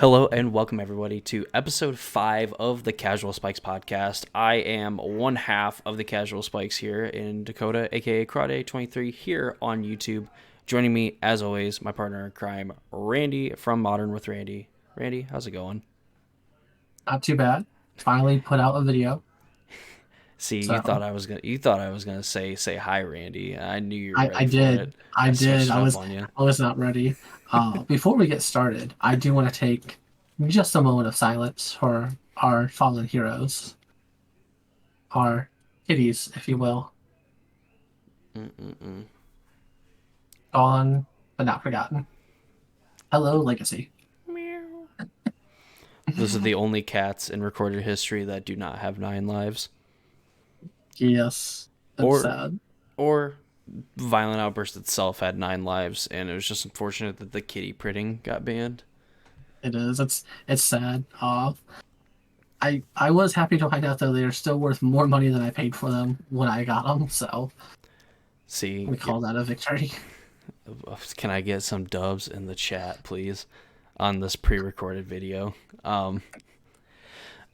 Hello and welcome everybody to episode 5 of the Casual Spikes podcast. I am one half of the Casual Spikes here in Dakota, aka Crowday23 here on YouTube. Joining me, as always, my partner in crime, Randy from Modern with Randy. Randy, how's it going? Not too bad. Finally put out a video. See, you thought So I was gonna say hi, Randy. I knew you were I, ready I for did. it. I I did. switched it I up was on you. I was not ready. Before we get started, I do want to take just a moment of silence for our fallen heroes, our kitties, if you will. Mm-mm-mm. Gone but not forgotten. Hello, Legacy. Meow. Those are the only cats in recorded history that do not have 9 lives. Yes. That's Or sad. or Violent Outburst itself had 9 lives, and it was just unfortunate that the kitty printing got banned. It is. It's sad. I was happy to find out though they're still worth more money than I paid for them when I got them, so See, we call that a victory. can I get some dubs in the chat, please, on this pre-recorded video?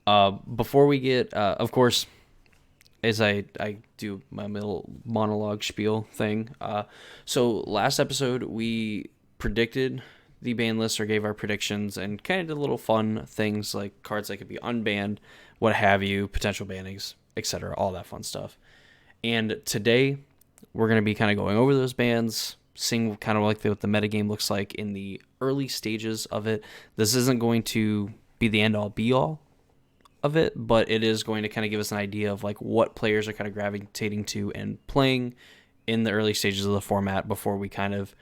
Before we get, of course, as I do my little monologue spiel thing. So last episode we predicted the ban list or gave our predictions and kind of did little fun things like cards that could be unbanned, what have you, potential bannings, etc., all that fun stuff. And today we're going to be kind of going over those bans, seeing kind of like what the metagame looks like in the early stages of it. This isn't going to be the end all be all of it, but it is going to kind of give us an idea of like what players are kind of gravitating to and playing in the early stages of the format before we kind of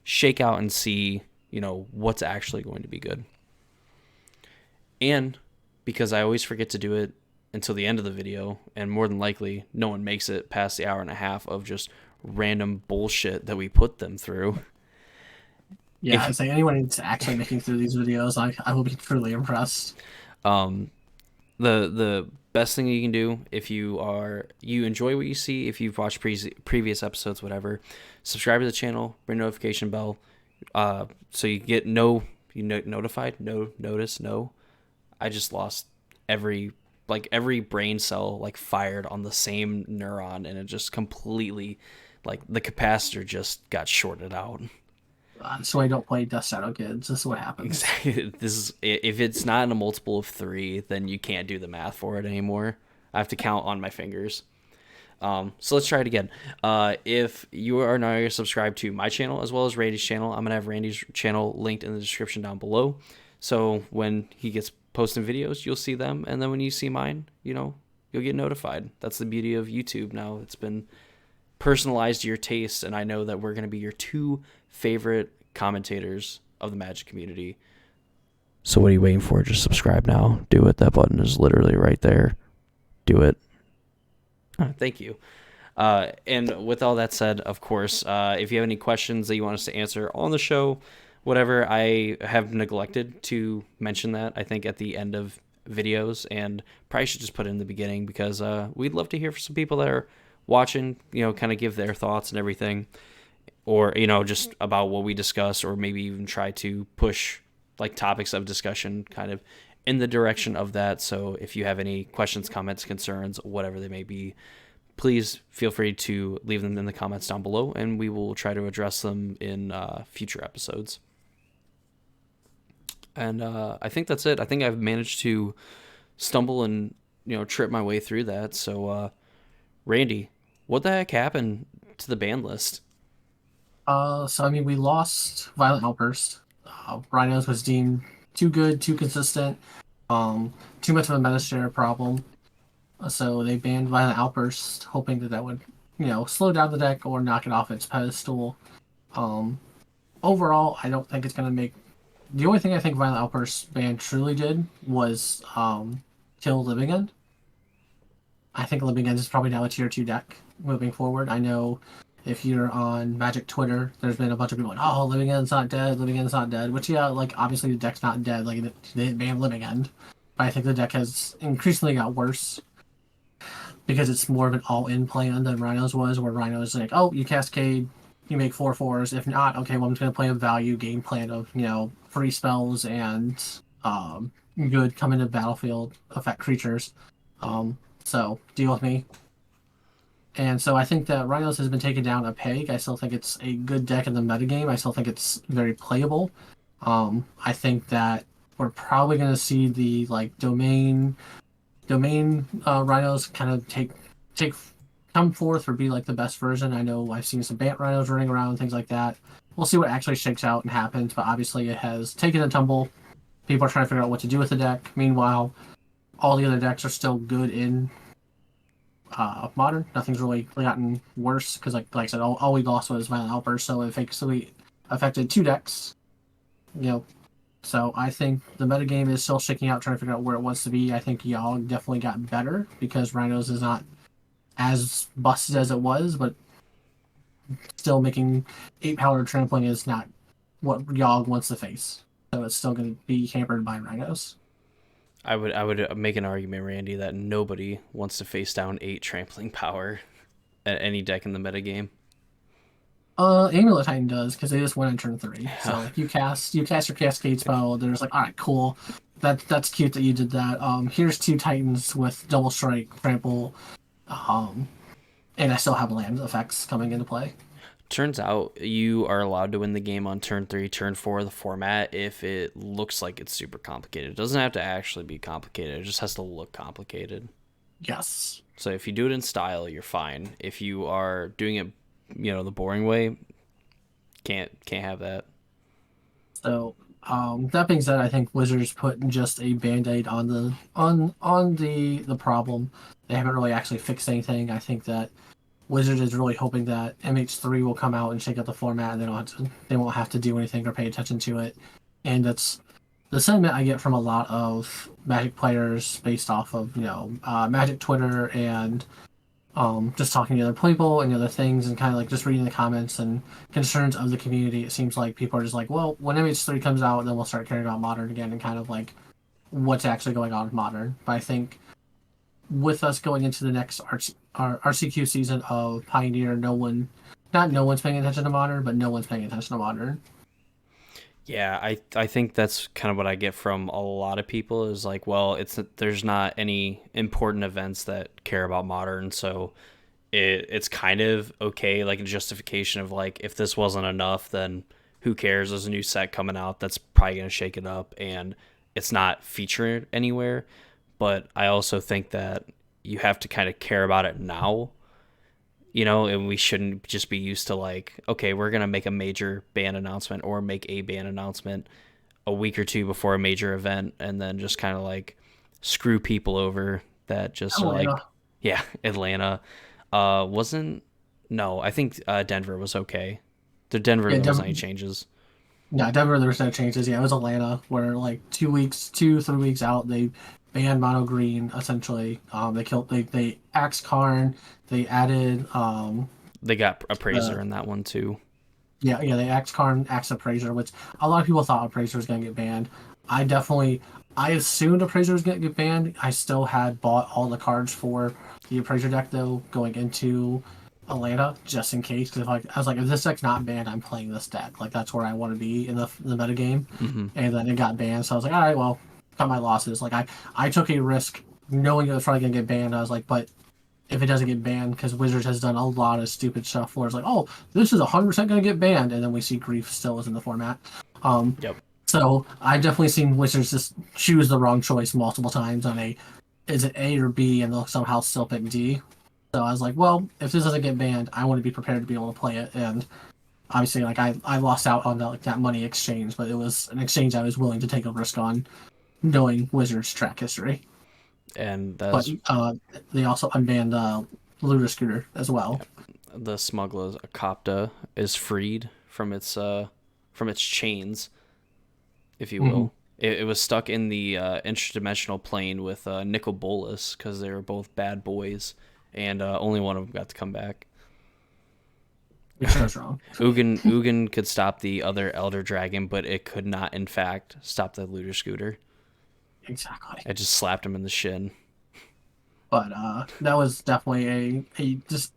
shake out and see, what's actually going to be good. And because I always forget to do it until the end of the video, and more than likely no one makes it past the hour and a half of just random bullshit that we put them through. Yeah, If it's like anyone who's actually making through these videos, I will be truly impressed. um the best thing you can do if you enjoy what you see, if you've watched previous episodes, whatever, subscribe to the channel, ring notification bell, so you get notified. No notice. No, I just lost every brain cell like fired on the same neuron, and it just completely like the capacitor just got shorted out. So I don't play Death Shadow Kids. This is what happens. Exactly. This is if it's not in a multiple of 3, then you can't do the math for it anymore. I have to count on my fingers. So let's try it again. If you are not subscribed to my channel as well as Randy's channel, I'm gonna have Randy's channel linked in the description down below. So when he gets posting videos, you'll see them, and then when you see mine, you'll get notified. That's the beauty of YouTube now. It's been personalized to your taste, and I know that we're gonna be your 2 favorite commentators of the Magic community. So what are you waiting for? Just subscribe now. Do it. That button is literally right there. Do it. Thank you. And with all that said, of course, if you have any questions that you want us to answer on the show, whatever, I have neglected to mention that, I think, at the end of videos, and probably should just put it in the beginning because we'd love to hear from some people that are watching, kind of give their thoughts and everything, or, just about what we discuss, or maybe even try to push like topics of discussion kind of in the direction of that. So if you have any questions, comments, concerns, whatever they may be, please feel free to leave them in the comments down below, and we will try to address them in future episodes. And I think that's it. I think I've managed to stumble and trip my way through that. So Randy, what the heck happened to the ban list? So I mean, we lost Violent Outburst. Rhinos was deemed too good, too consistent, too much of a meta share problem. So they banned Violent Outburst, hoping that would, slow down the deck or knock it off its pedestal. Um, Overall, I don't think it's going to make. The only thing I think Violent Outburst ban truly did was kill Living End. I think Living End is probably now a tier 2 deck moving forward. I know if you're on Magic Twitter, there's been a bunch of people like, oh, Living End's not dead, Living End's not dead. Which, yeah, like, obviously the deck's not dead. Like, they didn't ban Living End. But I think the deck has increasingly got worse because it's more of an all-in plan than Rhinos was, where Rhinos like, oh, you Cascade, you make 4/4s. If not, okay, well, I'm just going to play a value game plan of, free spells and um, good come into the battlefield, affect creatures. So deal with me. And so I think that Rhinos has been taken down a peg. I still think it's a good deck in the metagame. I still think it's very playable. I think that we're probably going to see the like domain Rhinos kind of take come forth or be like the best version. I know I've seen some Bant Rhinos running around and things like that. We'll see what actually shakes out and happens, but obviously it has taken a tumble. People are trying to figure out what to do with the deck. Meanwhile, all the other decks are still good in modern. Nothing's really gotten worse because, like I said, all we lost was Violent Helper, so it basically affected two decks. You know, so I think the metagame is still shaking out, trying to figure out where it wants to be. I think y'all definitely got better because Rhinos is not as busted as it was, but still making 8 power trampling is not what Yogg wants to face. So it's still going to be hampered by Rhinos. I would make an argument, Randy, that nobody wants to face down 8 trampling power at any deck in the metagame. Amulet Titan does because they just went on turn 3. So like you cast your Cascade spell. There's like, all right, cool. That's cute that you did that. Here's 2 Titans with double strike, trample, um, and I still have land effects coming into play. Turns out you are allowed to win the game on turn 3, turn 4 of the format if it looks like it's super complicated. It doesn't have to actually be complicated. It just has to look complicated. Yes. So if you do it in style, you're fine. If you are doing it, the boring way, can't have that. So that being said, I think Wizards put just a band-aid on the problem. They haven't really actually fixed anything. I think that Wizards is really hoping that MH3 will come out and shake up the format, and they won't have to do anything or pay attention to it. And that's the sentiment I get from a lot of Magic players based off of Magic Twitter and just talking to other people and other things and kind of like just reading the comments and concerns of the community. It seems like people are just like, well, when MH3 comes out, then we'll start caring about Modern again and kind of like what's actually going on with Modern. But I think with us going into the next RCQ season of Pioneer, not no one's paying attention to Modern, but no one's paying attention to Modern. Yeah, I think that's kind of what I get from a lot of people is like, well, there's not any important events that care about modern, so it's kind of okay, like a justification of like if this wasn't enough, then who cares? There's a new set coming out that's probably gonna shake it up, and it's not featured anywhere. But I also think that you have to kind of care about it now, and we shouldn't just be used to like, okay, we're going to make a major ban announcement or make a ban announcement a week or two before a major event and then just kind of like screw people over that just are Atlanta. like, yeah, Atlanta. Wasn't, no, I think Denver was okay. The Denver, Yeah, there wasn't Denver. any changes. Yeah, Denver. There's no changes. Yeah, it was Atlanta where like 2, 3 weeks out, they banned mono green essentially. They axed Karn. They added They got Appraiser the in that one too. yeah, they axed Karn, axed Appraiser, which a lot of people thought Appraiser was gonna get banned. I assumed Appraiser was gonna get banned. I still had bought all the cards for the Appraiser deck though going into Atlanta just in case because like I was like if this deck's not banned I'm playing this deck like that's where I want to be in the meta game, Hmm. and then it got banned so I was like all right well cut my losses like I took a risk knowing it was probably gonna get banned. I was like but if it doesn't get banned because Wizards has done a lot of stupid stuff where it's like oh this is 100% gonna get banned and then we see Grief still is in the format. um Yep. so I've definitely seen Wizards just choose the wrong choice multiple times on a is it A or B and they'll somehow still pick D. So I was like, well, if this doesn't get banned, I want to be prepared to be able to play it. And obviously, like I lost out on that money exchange, but it was an exchange I was willing to take a risk on, knowing Wizards' track history. And But that's they also unbanned Looter Scooter as well. the smuggler's Akopta is freed from its chains, if you Hmm. will. It was stuck in the interdimensional plane with Nicol Bolas because they were both bad boys, and only one of them got to come back. Which goes wrong. Ugin could stop the other Elder Dragon, but it could not, in fact, stop the Looter Scooter. Exactly. It just slapped him in the shin. But that was definitely a just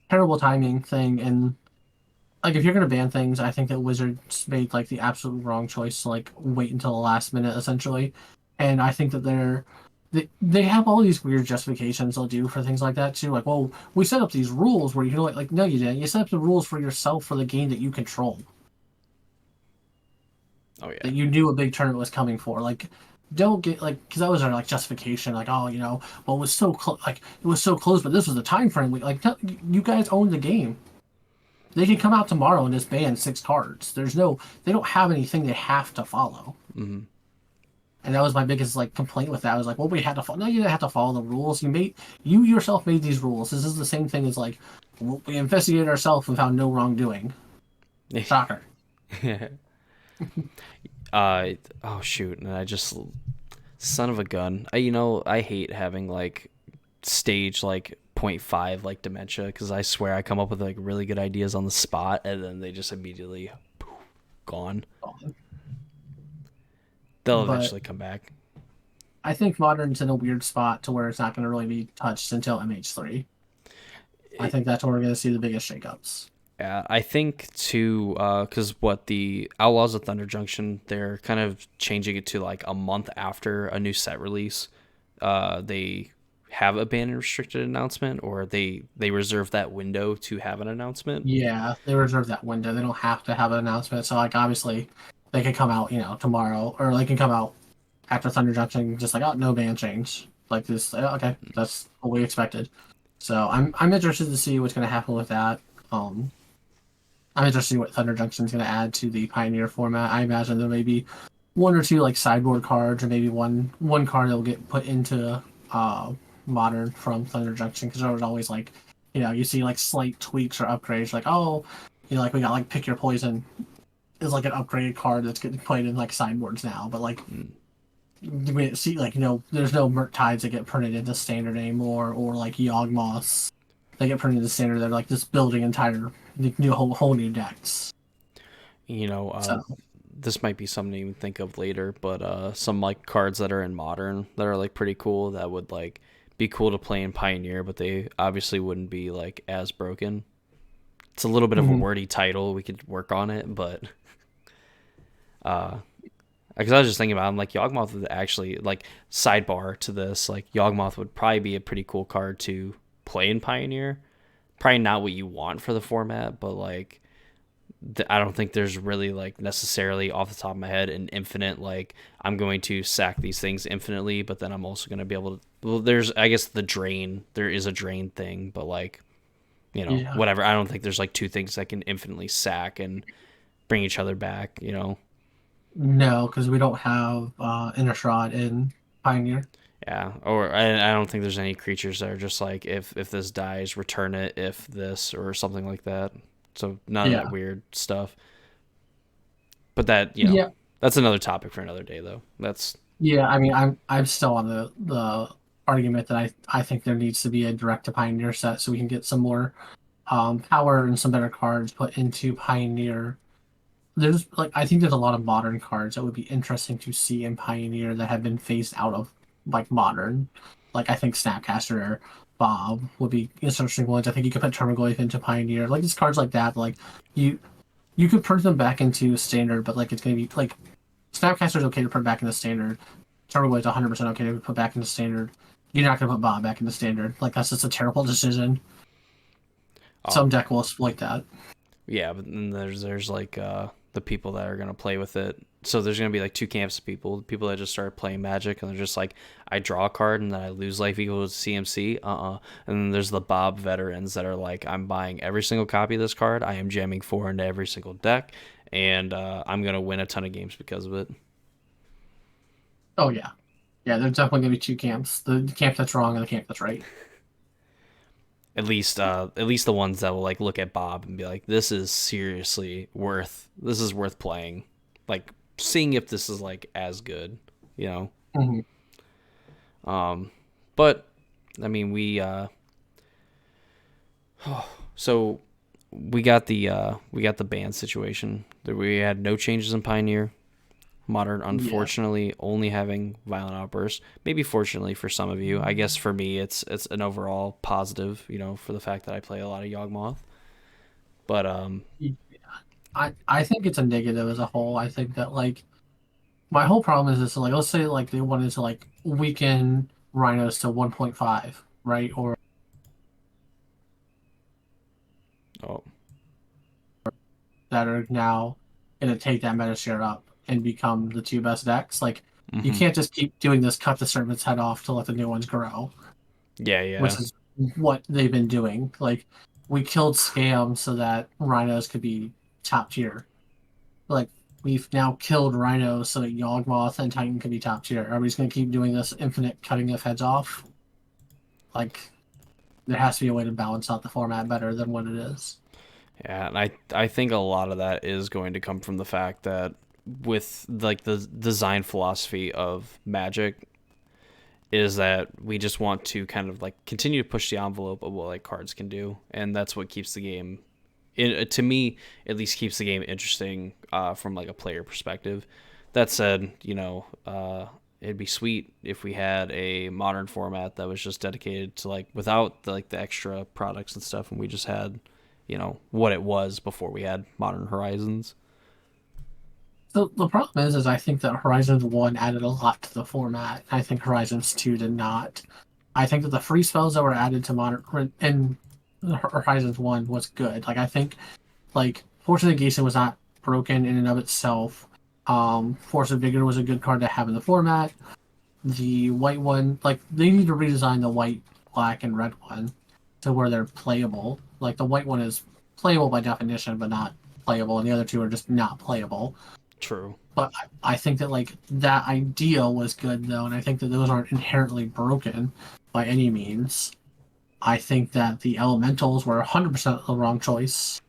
terrible timing thing, and like if you're gonna ban things, I think that Wizards made like the absolute wrong choice to like wait until the last minute essentially, and I think that they have all these weird justifications they'll do for things like that too. Like, well, we set up these rules where you can like no, you didn't. You set up the rules for yourself for the game that you control, Oh yeah. that you knew a big tournament was coming for. Like, don't get like because that was our like justification. Like, oh, well, it was so like it was so close, but this was the time frame. Like, you guys own the game. They can come out tomorrow and just ban 6 cards. They don't have anything they have to follow. Mm-hmm. And that was my biggest like complaint with that. I was like, well, we had to follow. No, you didn't have to follow the rules. You yourself made these rules. This is the same thing as like, well, we investigated ourselves and found no wrongdoing. Shocker. Oh shoot, and I just son of a gun. I hate having like stage like point 0.5 like dementia because I swear I come up with like really good ideas on the spot and then they just immediately poof, gone. They'll But eventually come back. I think Modern's in a weird spot to where it's not going to really be touched until MH3. I think that's where we're going to see the biggest shakeups. Yeah, I think too, because what the Outlaws of Thunder Junction, they're kind of changing it to like a month after a new set release. They have a ban and restricted announcement, or they reserve that window to have an announcement. Yeah, they reserve that window. They don't have to have an announcement. So like obviously, they could come out tomorrow, or they can come out after Thunder Junction, just like, oh, no ban change. Like this, okay, that's what we expected. So I'm interested to see what's going to happen with that. I'm interested to see what Thunder Junction is going to add to the Pioneer format. I imagine there may be one or two like sideboard cards, or maybe one card that will get put into Modern from Thunder Junction, because there was always like, you see like slight tweaks or upgrades, like, oh, like we got like Pick Your Poison is like an upgraded card that's getting played in like sideboards now, but like we see like there's no Murktides that get printed into standard anymore, or like Yawgmoths they get printed into standard. They're like just building entire new whole new decks. So This might be something to even think of later, but some like cards that are in Modern that are like pretty cool that would like be cool to play in Pioneer, but they obviously wouldn't be like as broken. It's a little bit of a wordy title. We could work on it, but because I was just thinking about it, I'm like Yawgmoth would actually like sidebar to this. Like Yawgmoth would probably be a pretty cool card to play in Pioneer. Probably not what you want for the format, but like I don't think there's really like necessarily off the top of my head an infinite like I'm going to sack these things infinitely, but then I'm also going to be able to. Well, there's I guess the drain. There is a drain thing, but like yeah, whatever. I don't think there's like two things that can infinitely sack and bring each other back. no, because we don't have Inner Shroud in Pioneer. Yeah, or I don't think there's any creatures that are just like if this dies, return it. If this or something like that. So none of that Yeah, weird stuff. But that yeah, that's another topic for another day though. That's yeah. I mean, I'm still on the argument that I think there needs to be a direct to Pioneer set so we can get some more power and some better cards put into Pioneer. There's like I think there's a lot of modern cards that would be interesting to see in Pioneer that have been phased out of like modern. Like I think Snapcaster Bob would be interesting ones. I think you could put Termagloyf into Pioneer. Like these cards like that, like you you could put them back into standard, but like it's gonna be like Snapcaster's okay to put back into standard. Termagloyf's 100% okay to put back into standard. You're not gonna put Bob back into standard. Like that's just a terrible decision. Some um deck will exploit that. yeah, but then there's like the people that are gonna play with it. So there's gonna be like two camps of people that just start playing Magic and they're just like I draw a card and then I lose life equals CMC. And then there's the Bob veterans that are like I'm buying every single copy of this card. I am jamming 4 into every single deck, and I'm gonna win a ton of games because of it. Oh yeah, yeah. There's definitely gonna be two camps: the camp that's wrong and the camp that's right. At least the ones that will like look at Bob and be like, this is worth playing, like seeing if this is like as good, you know. Mm-hmm. But I mean, so we got the band situation. We had no changes in Pioneer. Modern, Yeah. unfortunately, only having violent outbursts. Maybe fortunately for some of you. I guess for me, it's an overall positive. For the fact that I play a lot of Yawgmoth. But I think it's a negative as a whole. I think that like my whole problem is this, like let's say like they wanted to like weaken Rhinos to 1.5, right? Or Oh. that are now gonna take that meta share up and become the two best decks. Like you Hmm. can't just keep doing this cut the serpent's head off to let the new ones grow, Yeah, yeah. which is what they've been doing. Like we killed Scam so that Rhinos could be top tier. Like we've now killed Rhinos so that Yawgmoth and Titan could be top tier. Are we just gonna keep doing this infinite cutting of heads off? Like there has to be a way to balance out the format better than what it is. Yeah, and I think a lot of that is going to come from the fact that with like the design philosophy of Magic is that we just want to kind of like continue to push the envelope of what like cards can do, and that's what keeps the game, to me at least, keeps the game interesting from like a player perspective. That said, it'd be sweet if we had a modern format that was just dedicated to like without the extra products and stuff, and we just had what it was before we had Modern Horizons. The problem is I think that Horizons 1 added a lot to the format. I think Horizons 2 did not. I think that the free spells that were added to Modern in Horizons 1 was good. Like I think like Force of Negation was not broken in and of itself. Force of Vigor was a good card to have in the format. The white one, like they need to redesign the white, black, and red one to where they're playable. Like the white one is playable by definition, but not playable, and the other two are just not playable. True. But I think that like that idea was good though, and I think that those aren't inherently broken by any means. I think that the elementals were 100% the wrong choice.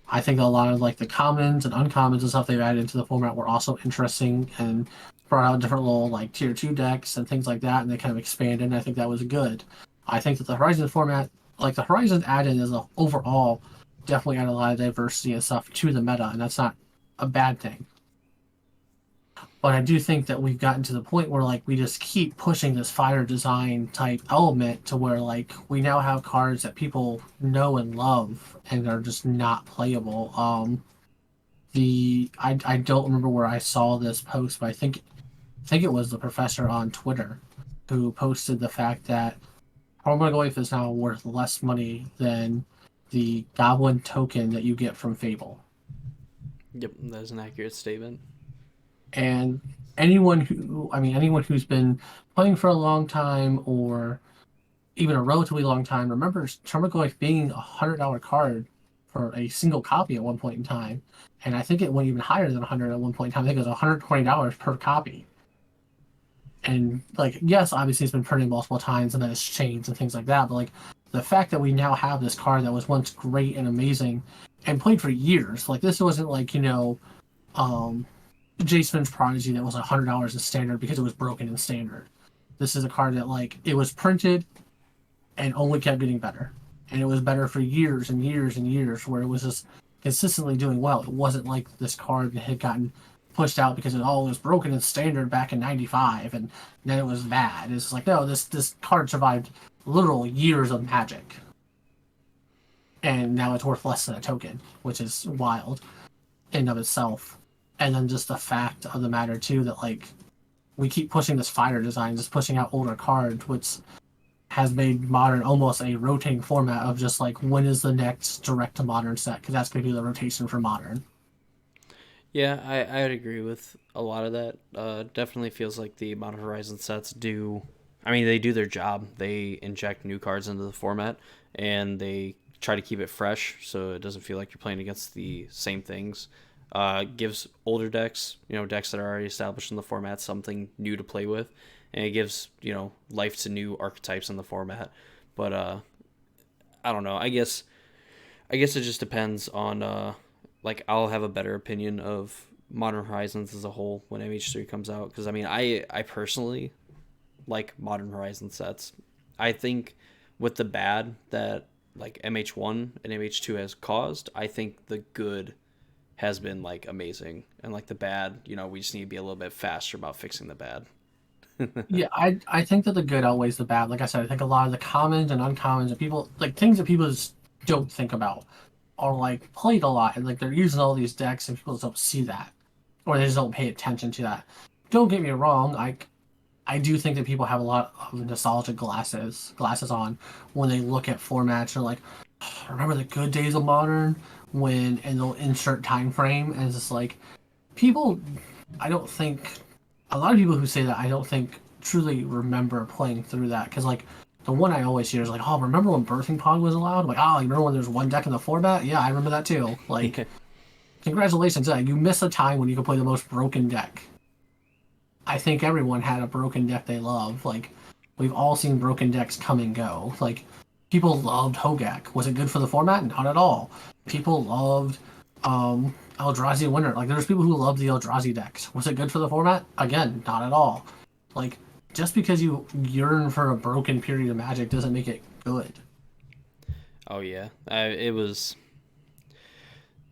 I think a lot of like the commons and uncommons and stuff they've added into the format were also interesting and brought out different little like tier two decks and things like that, and they kind of expanded. And I think that was good. I think that the Horizon format, like the Horizon added as a overall, definitely added a lot of diversity and stuff to the meta, and that's not a bad thing. But I do think that we've gotten to the point where like we just keep pushing this fire design type element to where like we now have cards that people know and love and are just not playable. I don't remember where I saw this post, but I think it was the professor on Twitter who posted the fact that Permaglyph is now worth less money than the Goblin token that you get from Fable. Yep, that's an accurate statement. And anyone who's been playing for a long time or even a relatively long time remembers Termagoyf being $100 card for a single copy at one point in time. And I think it went even higher than 100 at one point in time. I think it was $120 per copy. And like, yes, obviously it's been printed multiple times and then it's changed and things like that. But like the fact that we now have this card that was once great and amazing and played for years, like this wasn't like, um, Jason's Prodigy that was $100 in standard because it was broken in standard. This is a card that like it was printed and only kept getting better, and it was better for years and years and years, where it was just consistently doing well. It wasn't like this card that had gotten pushed out because it all was broken in standard back in '95, and then it was bad. It's like no, this card survived literal years of Magic, and now it's worth less than a token, which is wild in and of itself. And then just the fact of the matter too that like we keep pushing this fire design, just pushing out older cards, which has made modern almost a rotating format of just like when is the next direct to modern set because that's going to be the rotation for modern. Yeah, I would agree with a lot of that. Definitely feels like the Modern Horizon sets do. I mean, they do their job. They inject new cards into the format, and they try to keep it fresh so it doesn't feel like you're playing against the same things. Gives older decks, decks that are already established in the format, something new to play with, and it gives life to new archetypes in the format. But I don't know. I guess it just depends on like I'll have a better opinion of Modern Horizons as a whole when MH3 comes out, because I mean I personally like Modern Horizon sets. I think with the bad that like MH1 and MH2 has caused, I think the good has been like amazing, and like the bad, we just need to be a little bit faster about fixing the bad. Yeah, I think that the good outweighs the bad. Like I said, I think a lot of the commons and uncommons and people like things that people just don't think about are like played a lot and like they're using all these decks and people just don't see that or they just don't pay attention to that. Don't get me wrong, I do think that people have a lot of nostalgic glasses on when they look at formats and like, remember the good days of Modern when and they'll insert time frame and it's just like people I don't think a lot of people who say that I don't think truly remember playing through that because like the one I always hear is like, oh, remember when Birthing Pod was allowed? I'm like, oh, you remember when there's one deck in the format? Yeah, I remember that too. Like, congratulations, you missed a time when you could play the most broken deck. I think everyone had a broken deck they love. Like, we've all seen broken decks come and go. Like, people loved Hogak. Was it good for the format? Not at all. People loved Eldrazi Winter. Like, there's people who love the Eldrazi decks. Was it good for the format? Again, not at all. Like, just because you yearn for a broken period of Magic doesn't make it good. Oh yeah, it was.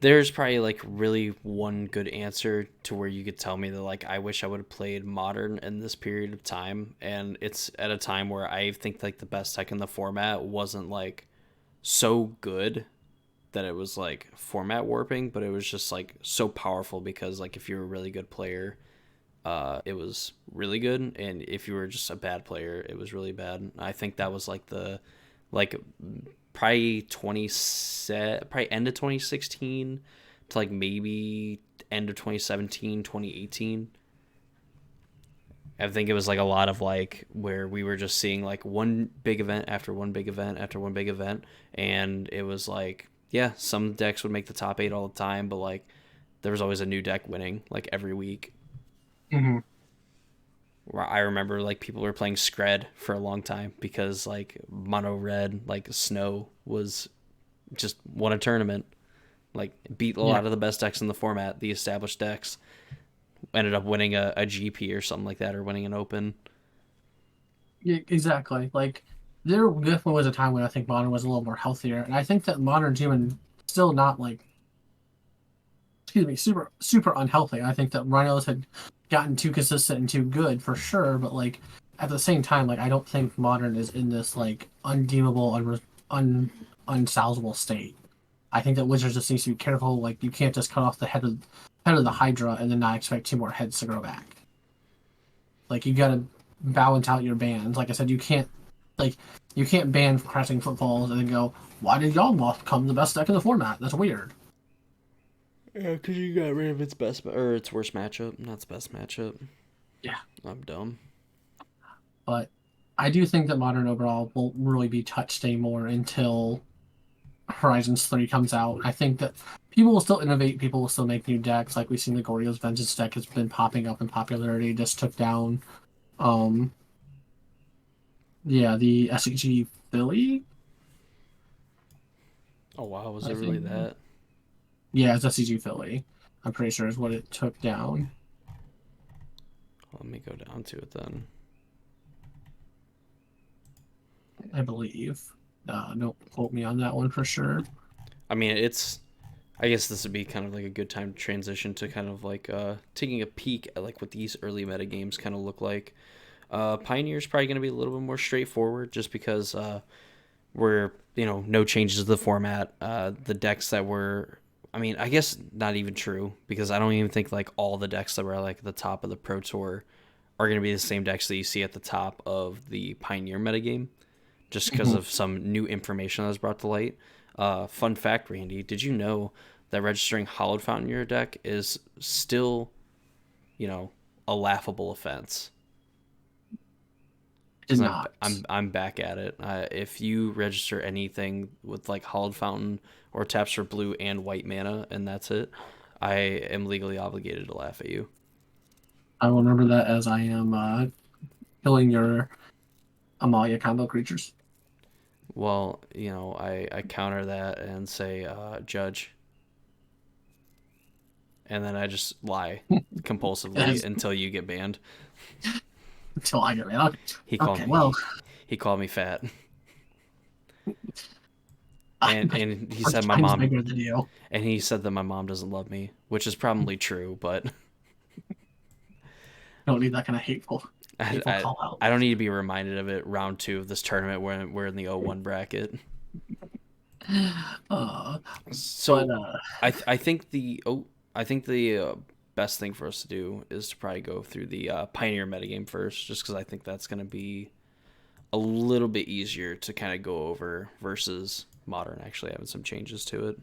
There's probably like really one good answer to where you could tell me that like I wish I would have played Modern in this period of time, and it's at a time where I think like the best deck in the format wasn't like so good that it was like format warping, but it was just like so powerful because like if you're a really good player, it was really good, and if you were just a bad player, it was really bad. I think that was like the like probably probably end of 2016 to like maybe end of 2017, 2018. I think it was like a lot of like where we were just seeing like one big event after one big event after one big event, and it was like yeah, some decks would make the top 8 all the time, but like there was always a new deck winning like every week. Mm-hmm. Where I remember like people were playing Scred for a long time because like mono red like Snow was just won a tournament, like beat a Yeah, lot of the best decks in the format, the established decks, ended up winning a GP or something like that, or winning an Open. yeah, exactly. Like, there definitely was a time when I think Modern was a little more healthier, and I think that Modern's even still not like, excuse me, super unhealthy. I think that Rhinos had gotten too consistent and too good for sure, but like at the same time, like I don't think Modern is in this like undeemable, unsalvageable state. I think that Wizards just needs to be careful. Like you can't just cut off the head of the Hydra and then not expect two more heads to grow back. Like you gotta balance out your bans. Like I said, like you can't ban crashing footfalls and then go, why did y'all become the best deck in the format? That's weird. Yeah, because you got rid of its best or its worst matchup, not its best matchup. Yeah, I'm dumb. but I do think that Modern overall won't really be touched anymore until Horizons 3 comes out. I think that people will still innovate, people will still make new decks. Like we've seen the Goryo's Vengeance deck has been popping up in popularity, just took down um yeah, the SEG Philly, Oh wow, was I it really think. that? Yeah, it's SEG Philly. I'm pretty sure is what it took down. Let me go down to it then. I believe. Don't quote me on that one for sure. I mean, it's. I guess this would be kind of like a good time to transition to kind of like taking a peek at like what these early meta games kind of look like. Pioneer's probably going to be a little bit more straightforward, just because we're no changes to the format. The decks that were, I mean, I guess not even true, because I don't even think like all the decks that were like at the top of the Pro Tour are going to be the same decks that you see at the top of the Pioneer metagame, just because Mhm. of some new information that was brought to light. Fun fact, Randy, did you know that registering Hollowed Fountain in your deck is still, you know, a laughable offense? Did Because not. I'm back at it. If you register anything with like Hollowed Fountain or taps for blue and white mana, and that's it, I am legally obligated to laugh at you. I will remember that as I am killing your Amalia combo creatures. Well, I counter that and say, judge, and then I just lie compulsively As, until you get banned. until I get it. Okay. He called Okay, me well, he called me fat, and I'm and he 4 said my times mom bigger than you. and he said that my mom doesn't love me, which is probably true, but Don't need that kind of I, hateful I call out. I don't need to be reminded of it round 2 of this tournament when we're in the 0-1 bracket. uh, but So I think the best thing for us to do is to probably go through the Pioneer metagame first, just because I think that's going to be a little bit easier to kind of go over versus Modern actually having some changes to it.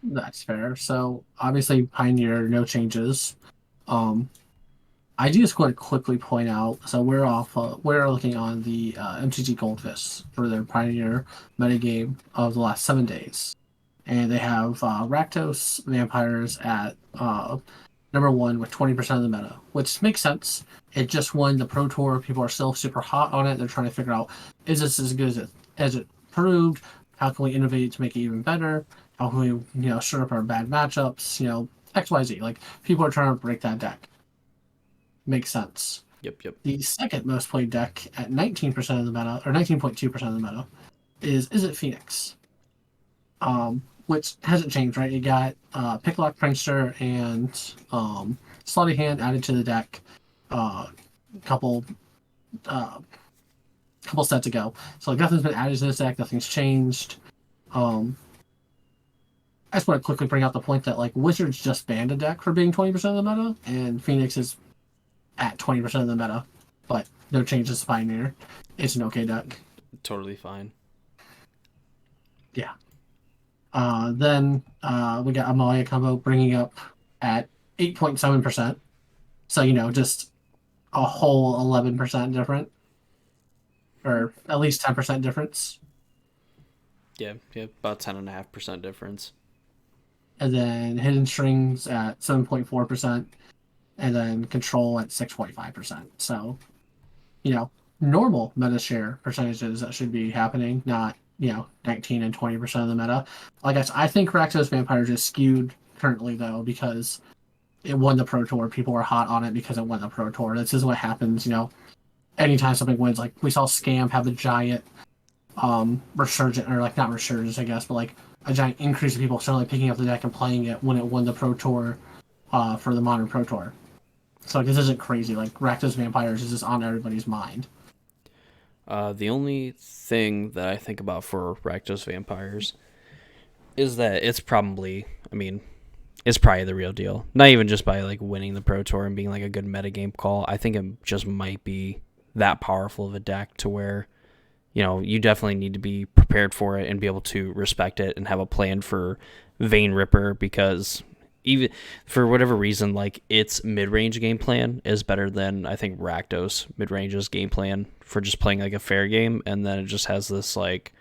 that's fair. So obviously Pioneer, no changes. Um, I do just want to quickly point out. So we're off. We're looking on the MTG Goldfish for their Pioneer metagame of the last 7 days, and they have Rakdos vampires at number one with 20% of the meta, which makes sense. It just won the Pro Tour. People are still super hot on it. They're trying to figure out, is this as good as it proved? How can we innovate to make it even better? How can we, shut up our bad matchups? XYZ. Like, people are trying to break that deck. Makes sense. Yep, yep. The second most played deck at 19% of the meta, or 19.2% of the meta, is it Phoenix? Which hasn't changed, right? You got Picklock Prankster and Slotty Hand added to the deck uh, couple uh, couple sets ago. So like nothing's been added to this deck, nothing's changed. Um, I just want to quickly bring out the point that like Wizards just banned a deck for being 20% of the meta, and Phoenix is at 20% of the meta, but no changes to Pioneer. It's an okay deck. Totally fine. Yeah. Then we got Amalia combo bringing up at 8.7%. So, just a whole 11% different, or at least 10% difference. Yeah, yeah, about 10.5% difference. And then Hidden Strings at 7.4%, and then Control at 6.5%. So, normal meta share percentages that should be happening, not, 19 and 20% of the meta. Like I think Rakdos Vampires is skewed currently, though, because it won the Pro Tour. People are hot on it because it won the Pro Tour. This is what happens, anytime something wins. Like, we saw Scam have a giant resurgent, or like not resurgence, I guess, but like a giant increase of people suddenly picking up the deck and playing it when it won the Pro Tour for the Modern Pro Tour. So like, this isn't crazy. Like Rakdos Vampires is just on everybody's mind. The only thing that I think about for Rakdos Vampires is that it's probably, I mean, it's probably the real deal. Not even just by like winning the Pro Tour and being like a good metagame call. I think it just might be that powerful of a deck to where, you definitely need to be prepared for it and be able to respect it and have a plan for Vein Ripper, because even for whatever reason, like its mid-range game plan is better than I think Rakdos mid-range's game plan for just playing like a fair game, and then it just has this like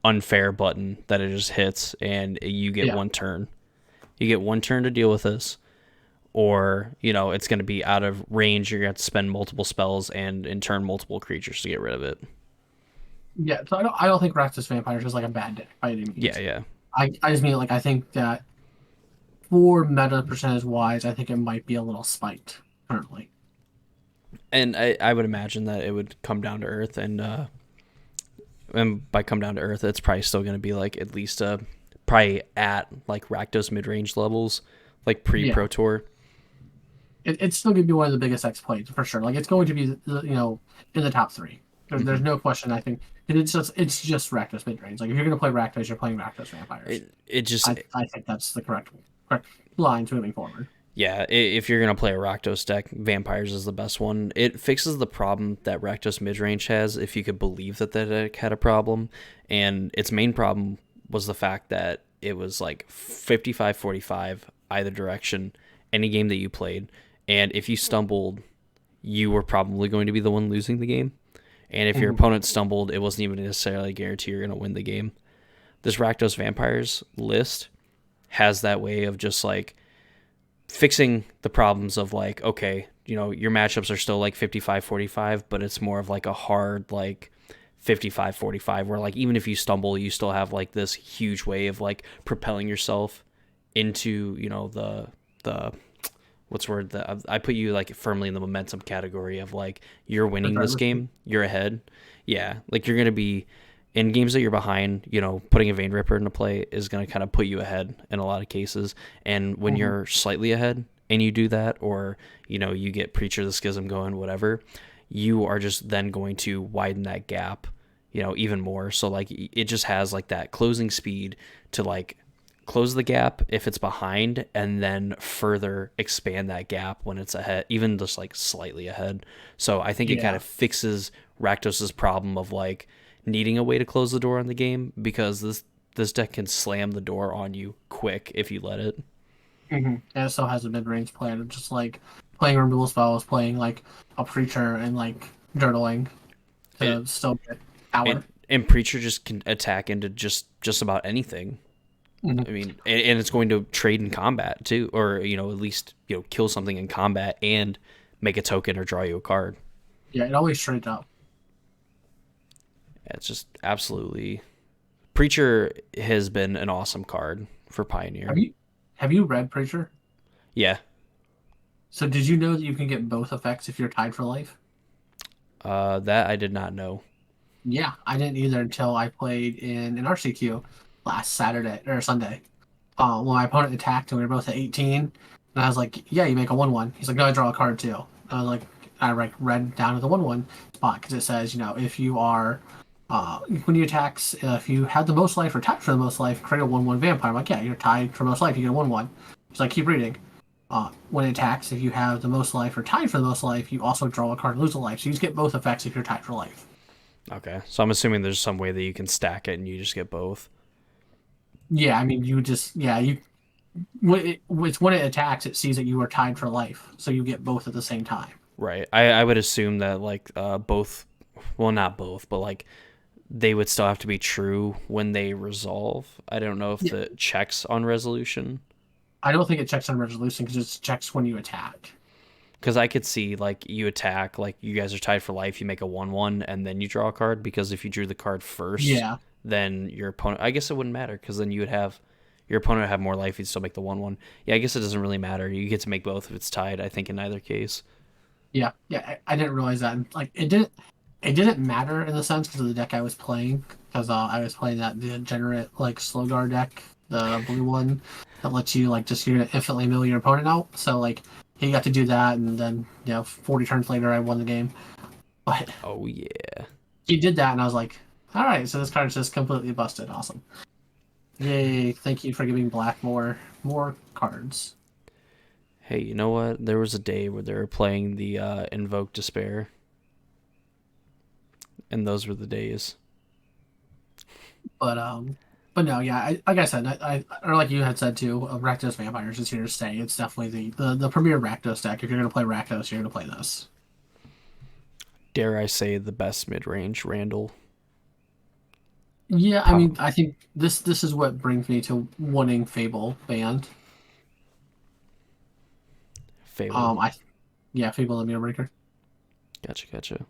unfair button that it just hits and you get Yeah. one turn. You get one turn to deal with this, or it's going to be out of range. You're going to have to spend multiple spells and in turn multiple creatures to get rid of it. Yeah, so I don't think Rakdos Vampires is like a bad deck by any Yeah, means. yeah. I just mean like I think that for meta percentage wise, I think it might be a little spiked currently. And I would imagine that it would come down to earth, and by come down to earth, it's probably still going to be like at least probably at like Rakdos mid range levels, like pre Yeah, Pro Tour. it's still going to be one of the biggest X plays for sure. Like it's going to be in the top three. There's Mm-hmm. no question. I think it's just Rakdos mid range. Like if you're going to play Rakdos, you're playing Rakdos Vampires. It just I think that's the correct lines moving forward. Yeah, if you're gonna play a Rakdos deck, Vampires is the best one. It fixes the problem that Rakdos midrange has, if you could believe that that deck had a problem. And its main problem was the fact that it was like 55-45 either direction, any game that you played. And if you stumbled, you were probably going to be the one losing the game. And if your Mhm. opponent stumbled, it wasn't even necessarily a guarantee you're gonna win the game. This Rakdos Vampires list has that way of just like fixing the problems of like, okay, your matchups are still like 55-45, but it's more of like a hard like 55-45 where like even if you stumble, you still have like this huge way of like propelling yourself into, the what's the word that I put you like firmly in the momentum category of like you're winning this Regardless. game, you're ahead. Yeah, like you're going to be in games that you're behind, putting a Vein Ripper into play is going to kind of put you ahead in a lot of cases. And when Mhm. you're slightly ahead and you do that, or, you get Preacher of the Schism going, whatever, you are just then going to widen that gap, even more. So like it just has like that closing speed to like close the gap if it's behind, and then further expand that gap when it's ahead, even just like slightly ahead. So I think it kind Yeah. of fixes Rakdos's problem of like needing a way to close the door on the game, because this deck can slam the door on you quick if you let it. And it still has a mid range plan of just like playing removal spells, playing like a preacher, and like journaling It, to still get power. and Preacher just can attack into just about anything. I Hmm. mean, and it's going to trade in combat too, or at least kill something in combat and make a token or draw you a card. Yeah, it always trades up. It's just absolutely. Preacher has been an awesome card for Have Pioneer. you have you read Preacher? Yeah, So did you know that you can get both effects if you're tied for life? that I did not know. Yeah, I didn't either until I played in an RCQ last Saturday or Sunday. When my opponent attacked and we were both at 18, and I was like, "Yeah, you make a 1/1." He's like, "No, I draw a card too." I was like, I like read down to the 1/1 spot because it says, if you are when you attacks, if you have the most life or tied for the most life, create a 1/1 vampire. I'm like, yeah, you're tied for most life, you get a 1/1. So I keep reading. When it attacks, if you have the most life or tied for the most life, you also draw a card and lose a life. So you just get both effects if you're tied for life. Okay, so I'm assuming there's some way that you can stack it and you just get both. Yeah, I mean, you just you when it attacks, it sees that you are tied for life, so you get both at the same time. Right. I would assume that like both, well, not both, but like they would still have to be true when they resolve. I don't know if Yeah, the checks on resolution, I don't think it checks on resolution because it checks when you attack. because I could see like you attack, like you guys are tied for life, you make a 1/1 and then you draw a card, because if you drew the card first, Yeah, then your opponent, I guess it wouldn't matter, because then you would have your opponent would have more life, you'd still make the 1/1. Yeah, I guess it doesn't really matter. You get to make both if it's tied, I think, in either case. yeah. I didn't realize that. Like it didn't matter in the sense because of the deck I was playing. Because I was playing that degenerate like Slowguard deck, the blue one that lets you like just you're gonna infinitely mill your opponent out. So like he got to do that, and then 40 turns later I won the game. But Oh yeah. he did that, and I was like, all right, so this card's just completely busted. Awesome. Yay! Thank you for giving Black more cards. Hey, you know what? There was a day where they were playing the Invoke Despair, and those were the days. But but no, yeah, like I said, or like you had said too, Rakdos Vampires is here to stay. It's definitely the premier Rakdos deck. If you're gonna play Rakdos, you're gonna play this. Dare I say the best mid range Randall? Yeah, I Pow- mean, I think this is what brings me to wanting Fable banned. Fable. I Yeah, Fable the Mirror Breaker. Gotcha, gotcha.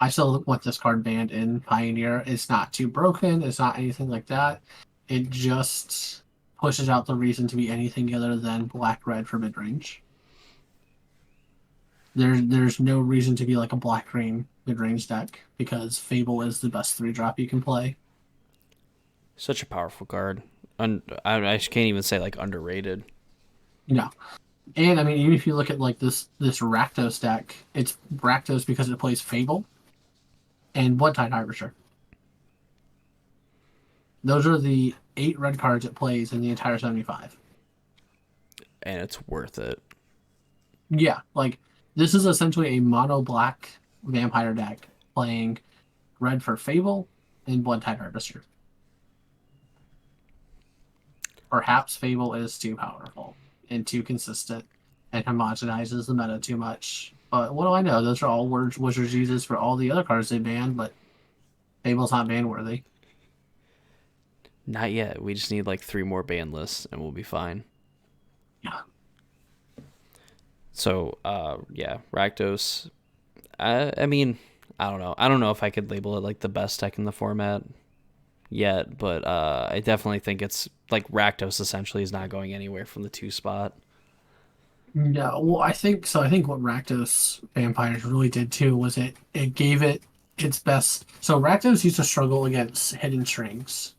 I still want this card banned in Pioneer. It's not too broken. It's not anything like that. It just pushes out the reason to be anything other than black red for mid range. There's no reason to be like a black green mid range deck because Fable is the best 3-drop you can play. Such a powerful card. I can't even say like underrated. No. And I mean, even if you look at like this Rakdos deck, it's Rakdos because it plays Fable and Blood Tide Harvester. Those are the 8 red cards it plays in the entire 75. And it's worth it. Yeah, like this is essentially a mono black vampire deck playing red for Fable and Blood Tide Harvester. Perhaps Fable is too powerful and too consistent and homogenizes the meta too much. But what do I know? Those are all words Wizards uses for all the other cards they banned, but Fable's not ban worthy. Not yet. We just need like 3 more ban lists and we'll be fine. Yeah. So, yeah, Rakdos. I mean, I don't know. I don't know if I could label it like the best deck in the format yet, but I definitely think it's like Rakdos essentially is not going anywhere from the 2 spot. No, well, I think so. I think what Rakdos Vampires really did too was it gave it its best. So Rakdos used to struggle against Hidden Strings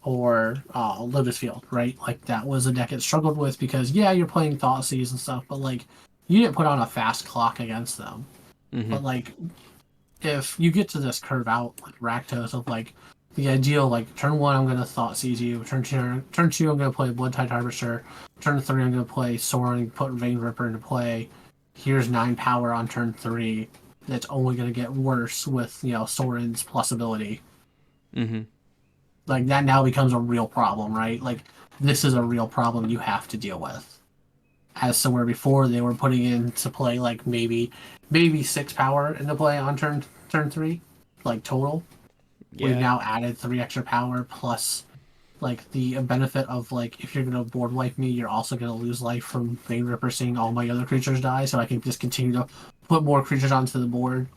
or Lotus Field, right? Like that was a deck it struggled with because yeah, you're playing Thoughtseize and stuff, but like you didn't put on a fast clock against them. Hmm. But like if you get to this curve out like Rakdos of like the ideal like turn one I'm gonna thought seize you, turn two I'm gonna play Blood Tide Harvester, turn three I'm gonna play Soren, put Vein Ripper into play. Here's 9 power on turn three. That's only gonna get worse with Soren's plus ability. Mm-hmm. Like that now becomes a real problem, right? Like this is a real problem you have to deal with. As somewhere before they were putting into play like maybe 6 power into play on turn three, like total. We've Yeah. now added 3 extra power plus like the benefit of like if you're gonna board wipe me, you're also gonna lose life from Vein Ripper seeing all my other creatures die, so I can just continue to put more creatures onto the board.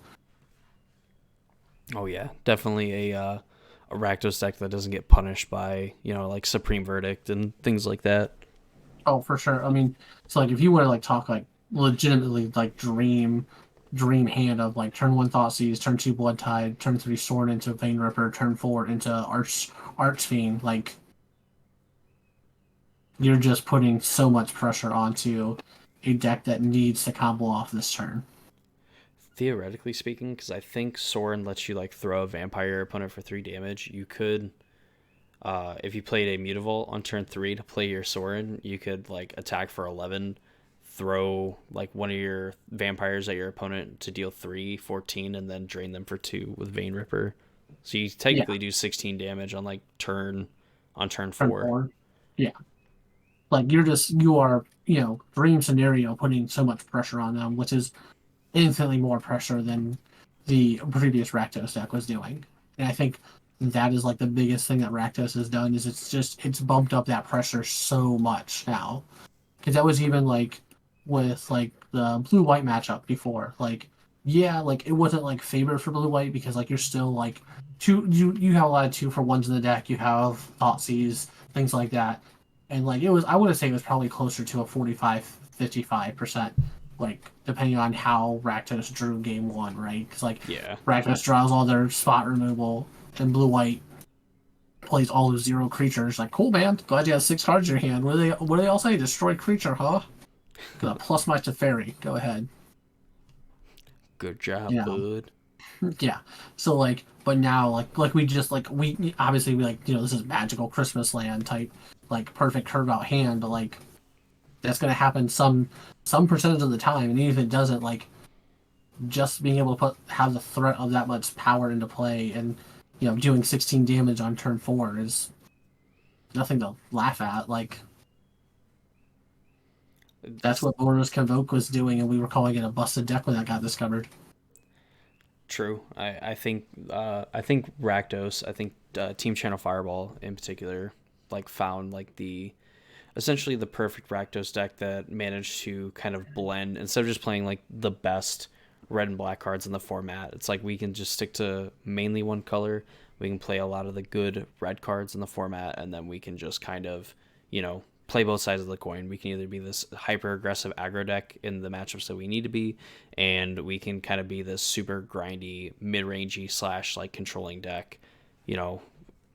Oh yeah, definitely a Rakdos deck that doesn't get punished by like Supreme Verdict and things like that. Oh, for sure. I mean, so like if you want to like talk like legitimately like dream hand of like turn one Thoughtseize, turn two Blood Tide, turn three Sword into Vein Ripper, turn four into Archfiend, like you're just putting so much pressure onto a deck that needs to combo off this turn. Theoretically speaking, because I think Soren lets you like throw a vampire opponent for 3 damage, you could, if you played a Mutavault on turn three to play your Soren, you could like attack for 11, throw like one of your vampires at your opponent to deal 3, 14, and then drain them for 2 with Vein Ripper. So you Yeah, technically do 16 damage on like turn turn four. four. Yeah, like you are dream scenario putting so much pressure on them, which is infinitely more pressure than the previous Rakdos deck was doing. And I think that is like the biggest thing that Rakdos has done is it's bumped up that pressure so much now. Because that was even like with like the blue white matchup before. Like yeah, like it wasn't like favored for blue white because like you're still like you have a lot of 2-for-1s in the deck. You have Thoughtseize, things like that. And like it was I would say it was probably closer to a 45-55%, like depending on how Rakdos drew game one, right? Because like Yeah. Rakdos draws all their spot removal and blue white plays all those 0 creatures. Like, cool, man. Glad you have 6 cards in your hand. What do they all say? Destroy creature, huh? Got a plus my Teferi. Go ahead. Good job, You know, bud. yeah. So like, but now like we just like we obviously we like this is magical Christmas land type like perfect curve out hand, but like that's gonna happen some percentage of the time, and even if it doesn't, like just being able to have the threat of that much power into play and doing 16 damage on turn four is nothing to laugh at. Like that's It's what Boros Convoke was doing, and we were calling it a busted deck when that got discovered. true. I think Rakdos, I think Team Channel Fireball in particular, like found like the essentially the perfect Rakdos deck that managed to kind of blend instead of just playing like the best red and black cards in the format. It's like we can just stick to mainly one color. We can play a lot of the good red cards in the format, and then we can just kind of, play both sides of the coin. We can either be this hyper aggressive aggro deck in the matchups that we need to be, and we can kind of be this super grindy, mid rangey slash like controlling deck, you know,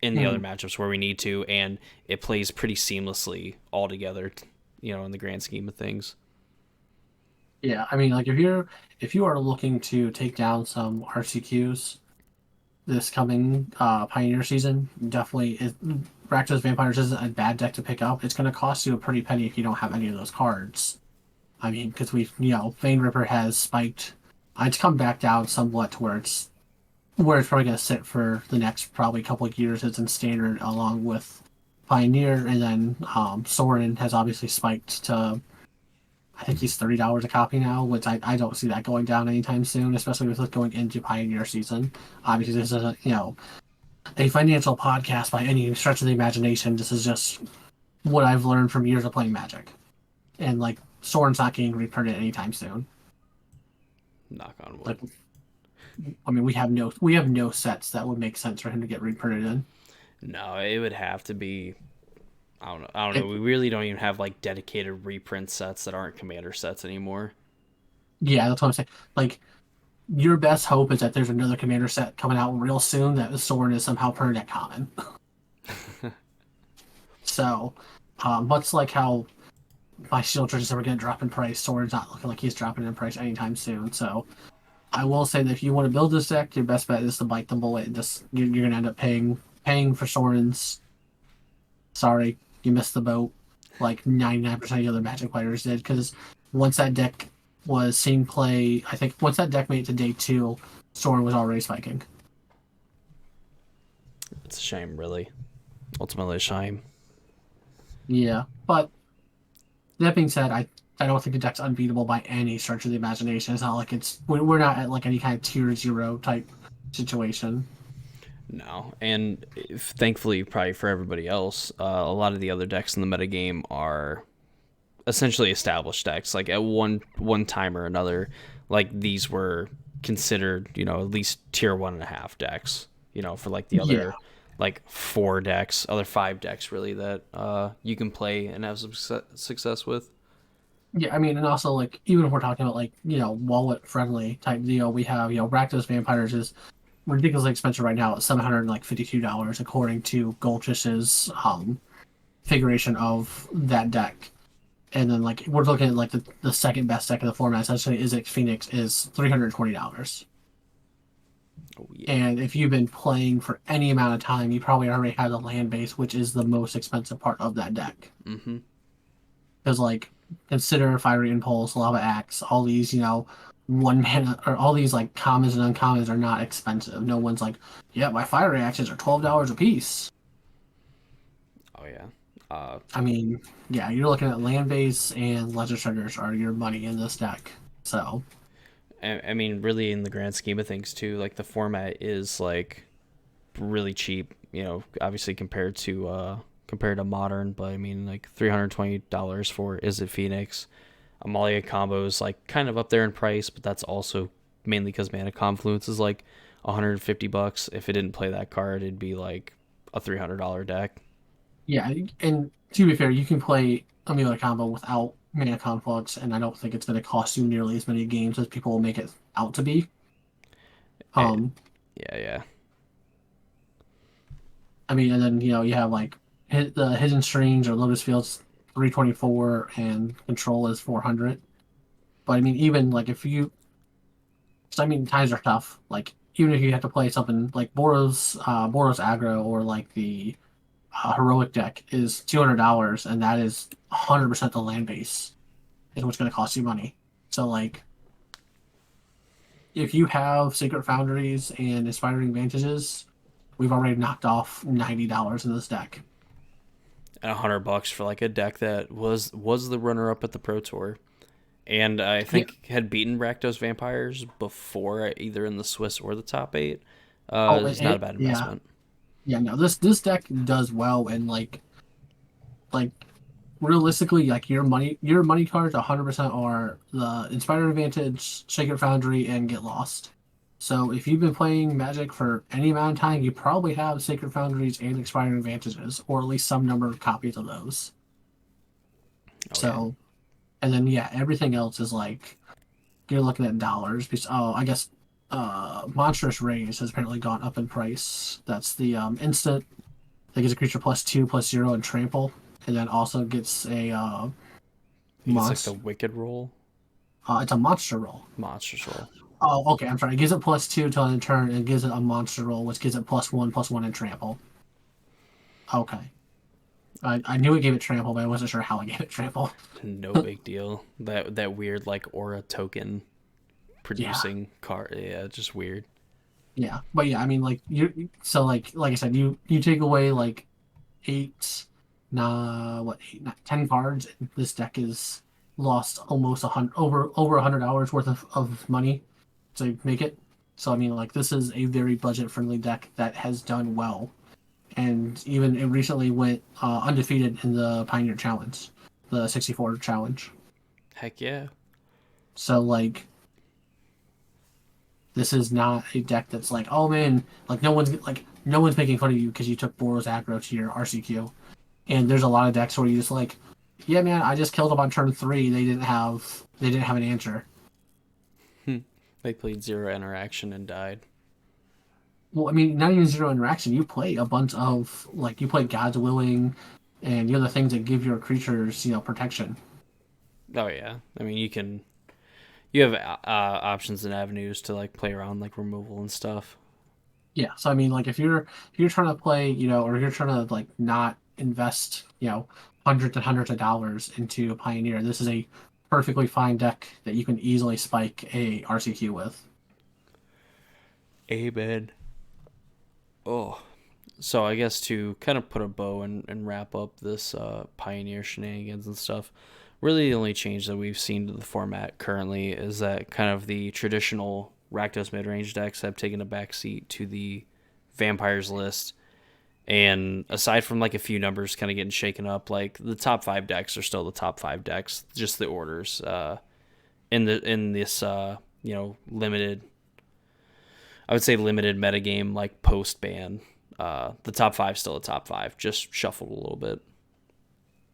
in the other Hmm. matchups where we need to, and it plays pretty seamlessly all together, in the grand scheme of things. Yeah, I mean, like if you are looking to take down some RCQs this coming Pioneer season, definitely Rakdos Vampires isn't a bad deck to pick up. It's going to cost you a pretty penny if you don't have any of those cards. I mean, because Vein Ripper has spiked. It's come back down somewhat to where it's probably going to sit for the next probably couple of years. It's in standard along with Pioneer, and then Soren has obviously spiked to I think he's $30 a copy now, which I don't see that going down anytime soon, especially with it going into Pioneer season. Obviously, this isn't a financial podcast by any stretch of the imagination. This is just what I've learned from years of playing Magic, and like Soren's not getting reprinted anytime soon. Knock on Like, wood. I mean, we have no sets that would make sense for him to get reprinted in. No, it would have to be. I don't know. I don't know. It, We really don't even have like dedicated reprint sets that aren't commander sets anymore. yeah, that's what I'm saying. Like, your best hope is that there's another commander set coming out real soon that Soren is somehow printed at common. So, much like how my shield charges are going to drop in price, Soren's not looking like he's dropping in price anytime soon. So, I will say that if you want to build this deck, your best bet is to bite the bullet. And just you're gonna end up paying for Soren's. Sorry, you missed the boat. Like 99% of the other Magic players did, because once that deck was seeing play, I think once that deck made it to day two, Soren was already spiking. It's a shame, really. Ultimately, a shame. Yeah, but that being said, I don't think the deck's unbeatable by any stretch of the imagination. It's not like we're not at like any kind of tier zero type situation. No, and thankfully, probably for everybody else, a lot of the other decks in the metagame are essentially established decks. Like at one time or another, like these were considered, at least tier 1.5 decks. For like the Yeah, other like four decks, other five decks really that you can play and have some success with. yeah. I mean, and also like even if we're talking about like wallet friendly type deal, we have Rakdos Vampires is ridiculously expensive right now at $752 according to Goldfish's configuration of that deck. And then like we're looking at like the second best deck in the format, essentially Izix Phoenix is $320. Oh yeah. And if you've been playing for any amount of time, you probably already have the land base, which is the most expensive part of that deck. Mm-hmm. Because like consider Fiery Impulse, Lava Axe, all these, one mana or all these like commons and uncommons are not expensive. No one's like, yeah, my Fiery Axes are $12 a piece. Oh yeah. Uh, I mean, yeah, you're looking at land base and legend triggers are your money in this deck. So I mean, really, in the grand scheme of things, too, like the format is like really cheap. Obviously compared to modern, but I mean, like $320 for Is It Phoenix. Amalia combo is like kind of up there in price, but that's also mainly because Mana Confluence is like $150. If it didn't play that card, it'd be like a $300 deck. yeah, and to be fair, you can play Amelia combo without mana conflux, and I don't think it's going to cost you nearly as many games as people will make it out to be. Eh, Um, yeah, yeah. I mean, and then you have like the Hidden Strings or Lotus Fields 324 and Control is 400. But I mean, even like if you, so, I mean, times are tough. Like even if you have to play something like Boros aggro or like the heroic deck is $200, and that is 100% the land base is what's going to cost you money. So like if you have Sacred Foundries and Inspiring Advantages, we've already knocked off $90 in this deck. And $100 for like a deck that was the runner up at the Pro Tour, and I Yeah. think had beaten Rakdos Vampires before either in the Swiss or the top eight. Oh, It's not a bad yeah, investment. yeah. No, this deck does well, and like realistically, like your money cards 100% are the Inspired Advantage, Sacred Foundry, and Get Lost. So if you've been playing Magic for any amount of time, you probably have Sacred Foundries and Inspired Advantages, or at least some number of copies of those. Oh yeah. So, and then yeah, everything else is like you're looking at dollars. Because oh, I guess Monstrous Rays has apparently gone up in price. That's the instant that gives a creature +2/+0 and trample, and then also gets a I think it's like the monster. Wicked roll, It's a monster roll. monstrous roll. Oh, okay. I'm sorry. It gives it +2 till end of turn, and gives it a monster roll, which gives it +1/+1 and trample. Okay. I knew it gave it trample, but I wasn't sure how it gave it trample. No big deal. That weird like aura token Yeah, producing card. Yeah, just weird. yeah, but yeah, I mean, like you. So like I said, you take away like eight, nah, what 10 cards. This deck is lost almost 100 over 100 hours worth of money to make it. So I mean, like this is a very budget friendly deck that has done well, and even it recently went undefeated in the Pioneer Challenge, the 64 challenge. Heck yeah. So like this is not a deck that's like, oh man, like no one's making fun of you because you took Boros aggro to your RCQ. And there's a lot of decks where you just like, yeah, man, I just killed them on turn three. They didn't have an answer. They played zero interaction and died. Well, I mean, not even zero interaction. You play a bunch of like you play God's Willing, and the other things that give your creatures protection. Oh yeah. I mean, You have options and avenues to like play around like removal and stuff. Yeah, so I mean, like if you're trying to play, or you're trying to like not invest, hundreds and hundreds of dollars into a Pioneer, this is a perfectly fine deck that you can easily spike a RCQ with. Amen. Oh, so I guess to kind of put a bow and wrap up this Pioneer shenanigans and stuff, really the only change that we've seen to the format currently is that kind of the traditional Rakdos mid-range decks have taken a backseat to the Vampires list. And aside from like a few numbers kind of getting shaken up, like the top five decks are still the top five decks, just the orders. In this limited, I would say limited metagame like post ban. The top five still the top five, just shuffled a little bit.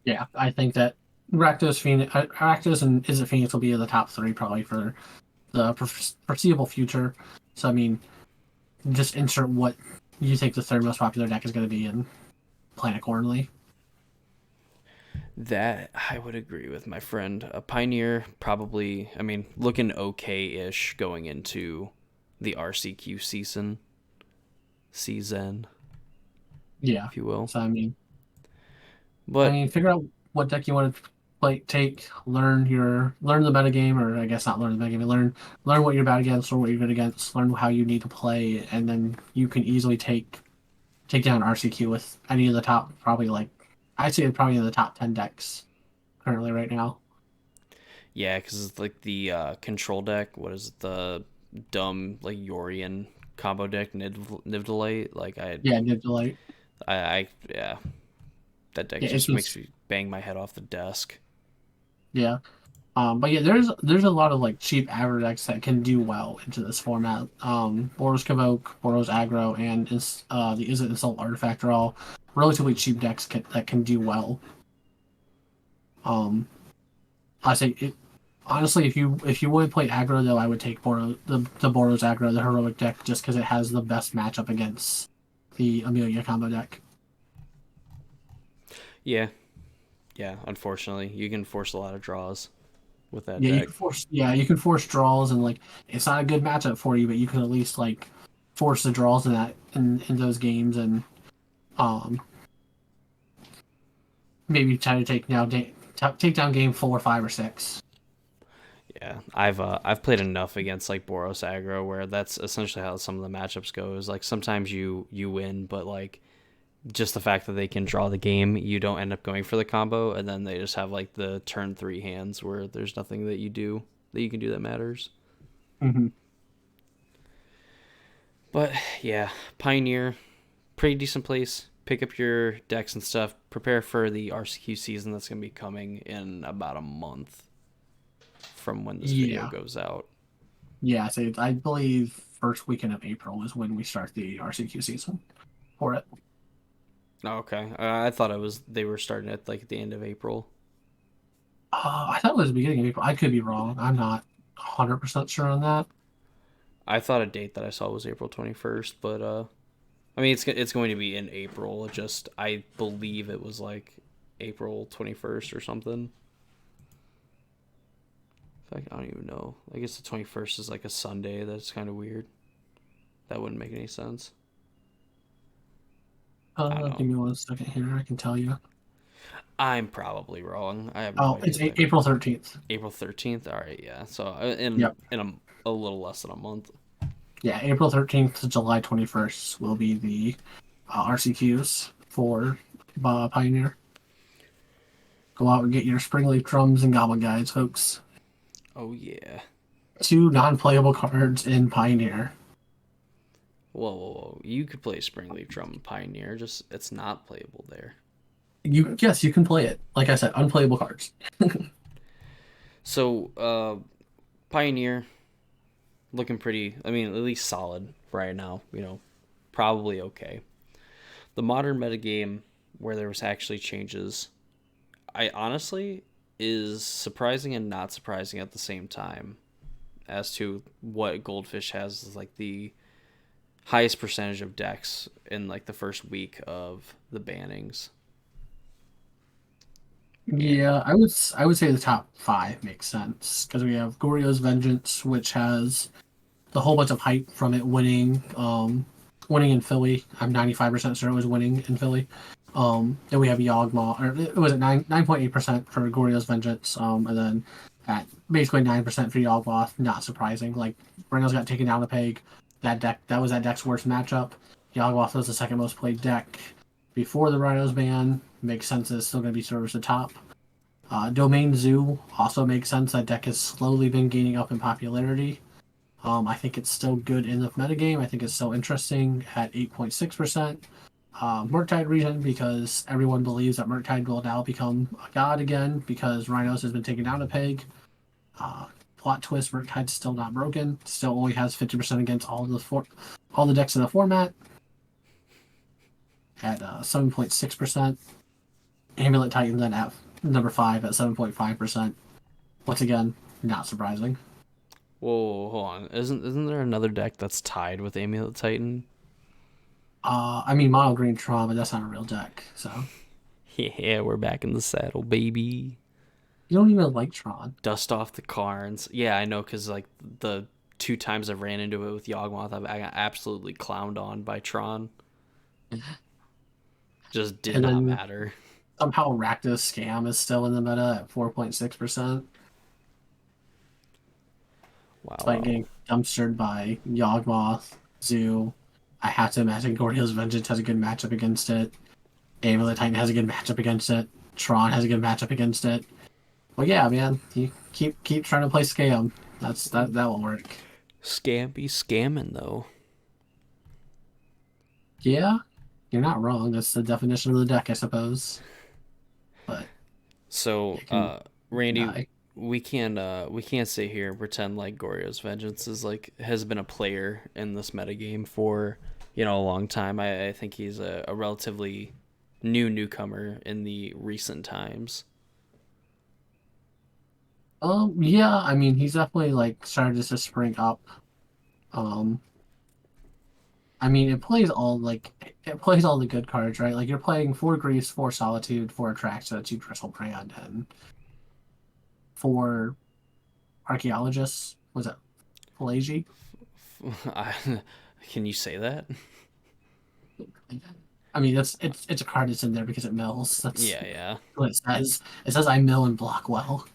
Yeah, I think that Rakdos and Is It Phoenix will be in the top three probably for the foreseeable future. So I mean, just insert what you think the third most popular deck is going to be and plan accordingly. That I would agree with my friend. A Pioneer probably, I mean, looking okay-ish going into the RCQ season, Yeah. if you will. So But figure out what deck you want to play, take, learn the metagame, or I guess not learn the metagame, learn what you're bad against, or what you're good against, learn how you need to play, and then you can easily take down RCQ with any of the top, probably like I'd say probably in the top 10 decks currently right now. yeah, because it's like the control deck. What is it? The dumb like Yorian combo deck, Nivdelite. Like Yeah, Nib Delight. yeah, that deck Yeah, it's just makes just me bang my head off the desk. yeah. But yeah, there's a lot of like cheap aggro decks that can do well into this format. Boros Convoke, Boros Aggro, and the Is It Insult Artifact are all relatively cheap decks that can do well. Um, I say it, honestly, if you would play aggro though, I would take the Boros Aggro, the heroic deck, just because it has the best matchup against the Amelia combo deck. Yeah, yeah. Unfortunately, you can force a lot of draws with that Yeah, deck. you can force draws and like it's not a good matchup for you, but you can at least like force the draws in those games and um maybe try to take down game 4, 5, or 6. Yeah, I've played enough against like Boros aggro where that's essentially how some of the matchups go. Is like sometimes you win, but like just the fact that they can draw the game, you don't end up going for the combo, and then they just have like the turn three hands where there's nothing that you can do that matters. Mm-hmm. But yeah, Pioneer, pretty decent place. Pick up your decks and stuff. Prepare for the RCQ season that's gonna be coming in about a month from when this video Yeah, goes out. yeah. So I believe first weekend of April is when we start the RCQ season for it. Oh, okay, I thought it was they were starting at like the end of April. I thought it was the beginning of April. I could be wrong. I'm not 100% sure on that. I thought a date that I saw was April 21st, but I mean it's going to be in April. It just I believe it was like April 21st or something. I don't even know. I guess the 21st is like a Sunday. That's kind of weird. That wouldn't make any sense. I don't Give know. me 1 second here. I can tell you. I'm probably wrong. I have no Oh, idea it's what April 13th. April 13th. All right, yeah. So Yep. in a little less than a month. Yeah, April 13th to July 21st will be the RCQs for Pioneer. Go out and get your Springleaf drums and Goblin Guides, folks. Oh yeah. 2 non-playable cards in Pioneer. Whoa. You could play Springleaf Drum Pioneer, just it's not playable there. Yes, you can play it. Like I said, unplayable cards. So, Pioneer looking pretty, I mean, at least solid right now, probably okay. The modern metagame where there was actually changes, I honestly is surprising and not surprising at the same time as to what Goldfish has is like the highest percentage of decks in like the first week of the bannings. And Yeah, I would say the top five makes sense because we have Goryo's Vengeance, which has the whole bunch of hype from it winning in Philly. I'm 95% sure it was winning in Philly. Then we have Yawgmoth, or it was at 9.8% for Goryo's Vengeance. And then at basically 9% for Yawgmoth. Not surprising. Like Rhinos got taken down a peg. That was that deck's worst matchup. Yawgmoth was the second most played deck before the Rhinos ban. Makes sense. It's still going to be towards the top. Domain Zoo also makes sense. That deck has slowly been gaining up in popularity. I think it's still good in the metagame. I think it's still interesting at 8.6%. Murktide region because everyone believes that Murktide will now become a god again because Rhinos has been taken down a peg. Uh, Plot twist: Murktide's still not broken. Still only has 50% against all the decks in the format at 7.6%. Amulet Titan then at number 5 at 7.5%. Once again, not surprising. whoa, hold on. Isn't there another deck that's tied with Amulet Titan? I mean, Mono Green Tron, but that's not a real deck. So Yeah, we're back in the saddle, baby. you don't even like Tron. Dust off the Carns. Yeah, I know, because like the two times I've ran into it with Yawgmoth, I got absolutely clowned on by Tron. Just did And not then matter. somehow Rakdos Scam is still in the meta at 4.6%, Wow, despite wow. getting dumpstered by Yawgmoth, Zoo. I have to imagine Gordia's Vengeance has a good matchup against it. Amulet Titan has a good matchup against it. Tron has a good matchup against it. Well, yeah, man, you keep trying to play Scam. That will work. Scam be scamming though. Yeah, you're not wrong. That's the definition of the deck, I suppose. But So, it can Randy, die. we can't sit here and pretend like Goryo's Vengeance is like has been a player in this metagame for a long time. I think he's a relatively newcomer in the recent times. Yeah, I mean, he's definitely like started to spring up. Um, I mean, it plays all the good cards, right? Like you're playing four Griefs, four Solitude, four Attraction, two Crystal Brand, and four Archaeologists. Was it Pelagi? Can you say that? I mean, it's a card that's in there because it mills. That's Yeah, yeah. what it says. It says I mill and block well.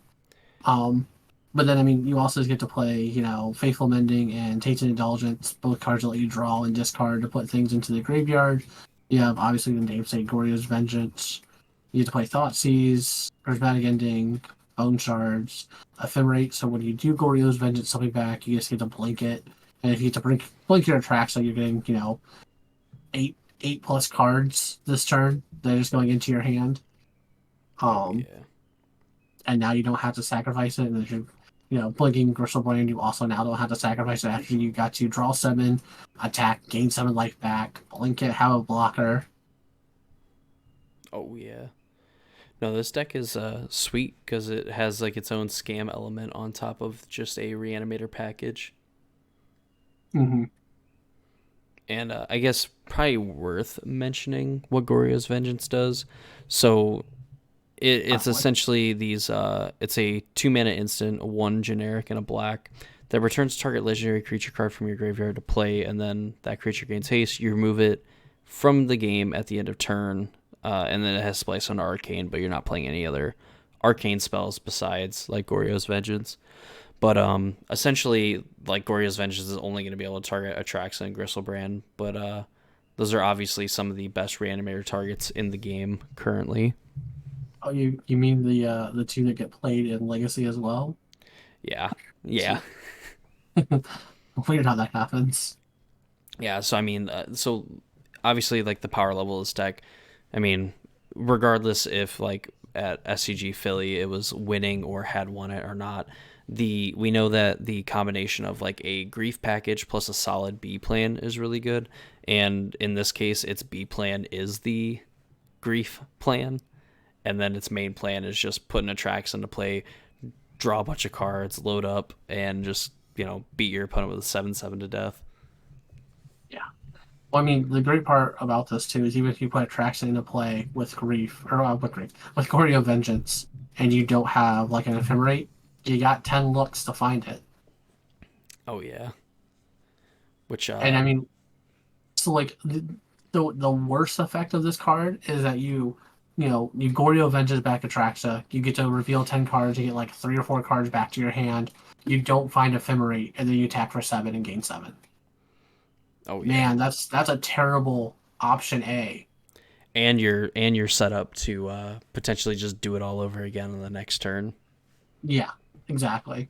Um, but then I mean, you also get to play, Faithful Mending and Tainted Indulgence, both cards that let you draw and discard to put things into the graveyard. You have obviously the namesake Gorya's Vengeance. You get to play Thoughtseize, Prismatic Ending, Bone Shards, Ephemerate. So when you do Gorya's Vengeance something back, you just get to blink it. And if you get to blink your tracks, so you're getting, eight plus cards this turn. They're just going into your hand. Oh Um, yeah. and now you don't have to sacrifice it. And if you're, blinking Gristle Brand, you also now don't have to sacrifice it after you got to draw seven, attack, gain seven life back, blink it, have a blocker. Oh yeah. No, this deck is sweet because it has like its own scam element on top of just a reanimator package. Mm-hmm. And I guess probably worth mentioning what Goryo's Vengeance does. So it's Probably. essentially these. It's a 2 mana instant, a one generic, and a black that returns target legendary creature card from your graveyard to play, and then that creature gains haste. You remove it from the game at the end of turn, and then it has splice on Arcane, but you're not playing any other arcane spells besides like Goryo's Vengeance. But essentially, like Gorya's Vengeance is only going to be able to target Atraxa and Gristlebrand, but those are obviously some of the best reanimator targets in the game currently. Oh, you mean the two that get played in Legacy as well? Yeah, yeah, Weird how that happens. yeah. So I mean, so obviously, like the power level of this deck. I mean, regardless if like at SCG Philly it was winning or had won it or not, we know that the combination of like a grief package plus a solid B plan is really good, and in this case, its B plan is the grief plan, and then its main plan is just putting attracts into play, draw a bunch of cards, load up, and just beat your opponent with a 7/7 to death. Yeah. Well, I mean, the great part about this too is even if you put Attraction into play with Grief or with Grief with Gordio Vengeance, and you don't have like an Ephemerate, you got 10 looks to find it. Oh yeah. Which And I mean, so like the worst effect of this card is that you Gordio Vengeance back Atraxa, you get to reveal 10 cards, you get like 3 or 4 cards back to your hand. You don't find Ephemerate, and then you attack for 7 and gain 7. oh yeah. Man, that's a terrible option A. And you're set up to potentially just do it all over again on the next turn. Yeah, exactly.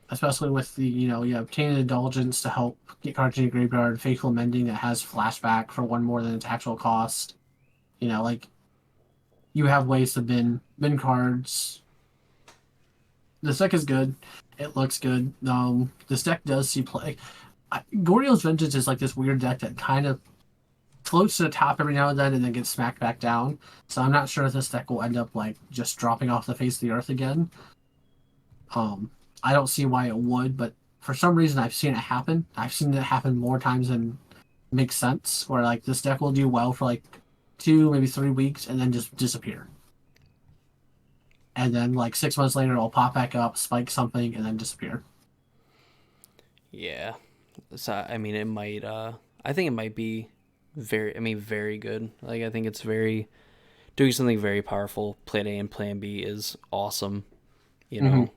Especially with you obtain an indulgence to help get cards in your graveyard, faithful mending that has flashback for one more than its actual cost. Like you have ways to bin cards. This deck is good. It looks good. This deck does see play. Gordio's Vengeance is like this weird deck that kind of floats to the top every now and then and then gets smacked back down. So I'm not sure if this deck will end up like just dropping off the face of the earth again. Um, I don't see why it would, but for some reason I've seen it happen. I've seen it happen more times than makes sense. Where like this deck will do well for like 2, maybe 3 weeks, and then just disappear. And then like 6 months later, it'll pop back up, spike something, and then disappear. Yeah. So I mean, it might. I think it might be very. I mean, very good. Like I think it's very doing something very powerful. Plan A and Plan B is awesome. You Hmm. know,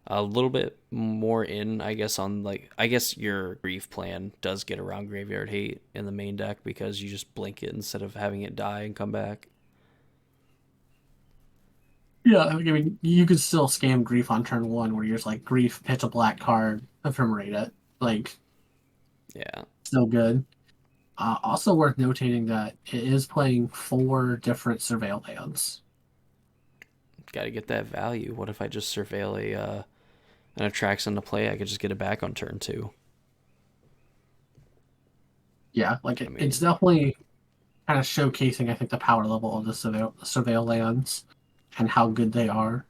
a little bit more in, I guess, on like I guess your grief plan does get around graveyard hate in the main deck because you just blink it instead of having it die and come back. Yeah, I mean, you could still scam Grief on turn one, where you're just like Grief, pitch a black card, ephemerate it, like Yeah, still good. Also worth notating that it is playing 4 different surveil lands. got to get that value. What if I just surveil an attracts into play? I could just get it back on turn two. Yeah, like I it's mean, definitely kind of showcasing, I think, the power level of the surveil lands and how good they are.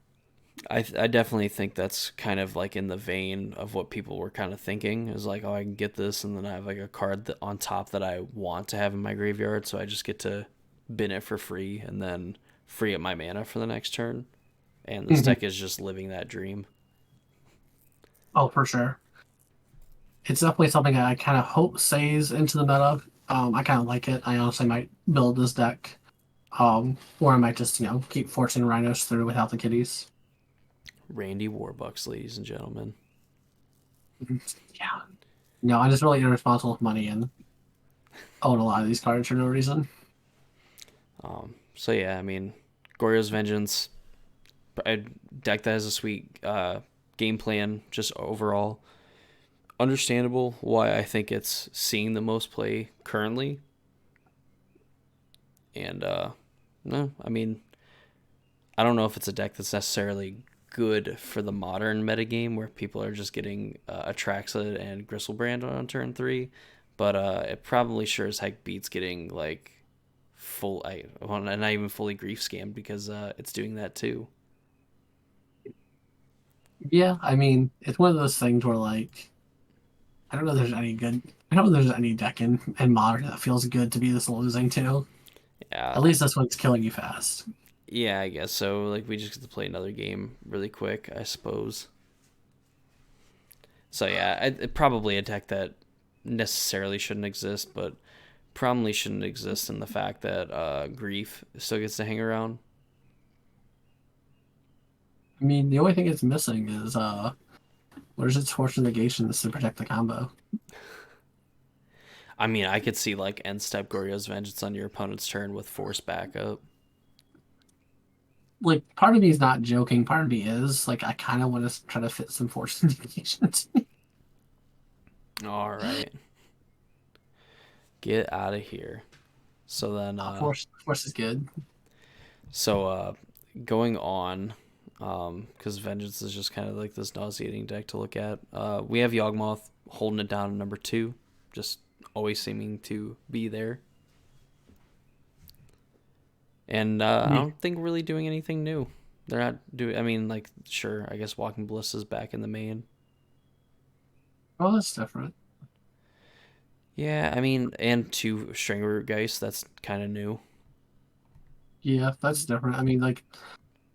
I definitely think that's kind of like in the vein of what people were kind of thinking is like, oh, I can get this, and then I have like a card that on top that I want to have in my graveyard, so I just get to bin it for free and then free up my mana for the next turn. And this Mhm. deck is just living that dream. Oh, for sure. It's definitely something that I kind of hope stays into the meta. I kind of like it. I honestly might build this deck, or I might just keep forcing Rhinos through without the kitties. Randy Warbucks, ladies and gentlemen. Mhm. Yeah. No, I'm just really irresponsible with money and own a lot of these cards for no reason. So yeah, I mean, Goryo's Vengeance, a deck that has a sweet game plan, just overall understandable why I think it's seeing the most play currently. And no, I mean, I don't know if it's a deck that's necessarily good for the modern metagame where people are just getting Atraxa and Gristlebrand on turn three, but it probably sure as heck beats getting like well, not even fully grief scammed because it's doing that too. Yeah, I mean, it's one of those things where like I don't know if there's any good. I don't know if there's any deck in modern that feels good to be this losing to. At Yeah, least this one's killing you fast. yeah, I guess so. Like we just get to play another game really quick, I suppose. So yeah, probably a deck that necessarily shouldn't exist, but probably shouldn't exist in the fact that grief still gets to hang around. I mean, the only thing it's missing is where's its force negations to protect the combo. I mean, I could see like end step Goryo's Vengeance on your opponent's turn with force backup. Like, part of me is not joking. Part of me is like, I kind of want to try to fit some force negations. All right, get out of here. So then, Force is good. so going on, because Vengeance is just kind of like this nauseating deck to look at. We have Yawgmoth holding it down at number two, just always seeming to be there. And I Yeah. don't think really doing anything new. They're not doing. I mean, like, sure, I guess Walking Bliss is back in the main. Oh, that's different. Yeah, I mean, and two string root geist. That's kind of new. Yeah, that's different. I mean, like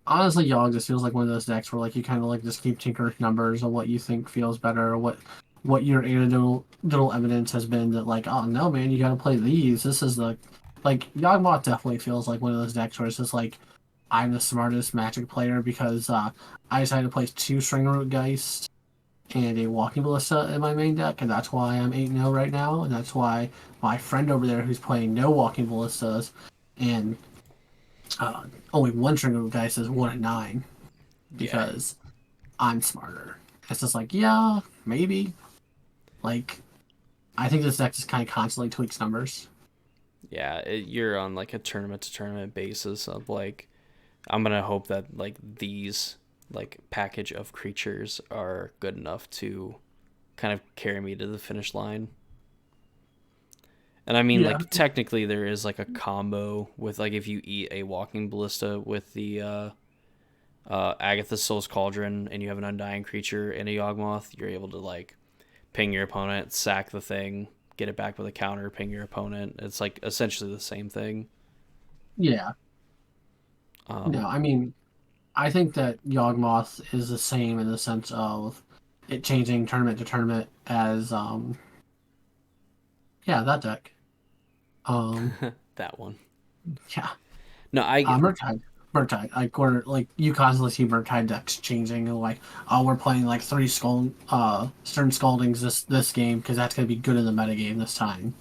honestly, Yogg just feels like one of those decks where like you kind of like just keep tinkering with numbers on what you think feels better, or what your anecdotal evidence has been that like, oh no, man, you got to play these. This is the like Yawgmoth definitely feels like one of those decks where it's just like I'm the smartest Magic player because I decided to place two String Root Geist and a Walking Ballista in my main deck, and that's why I'm 8-0 right now, and that's why my friend over there who's playing no Walking Ballistas and uh, only one String Root Geist is 1-9 Yeah, because I'm smarter. It's just like, yeah, maybe. Like, I think this deck just kind of constantly tweaks numbers. yeah. You're on like a tournament to tournament basis of like, I'm gonna hope that like these like package of creatures are good enough to kind of carry me to the finish line. And I mean, Yeah. like technically, there is like a combo with like if you eat a walking ballista with the Agatha's Soul's Cauldron and you have an undying creature and a Yawgmoth, you're able to like ping your opponent, sack the thing, get it back with a counter, ping your opponent. It's like essentially the same thing. Yeah. Um, No, I mean, I think that Yawgmoth is the same in the sense of it changing tournament to tournament as, yeah, that deck. Um, that one. yeah. No, I Murktide. Murktide. Like, we're, like, you constantly see Murktide decks changing, and like, oh, we're playing like three Stern Scaldings this game because that's going to be good in the metagame this time.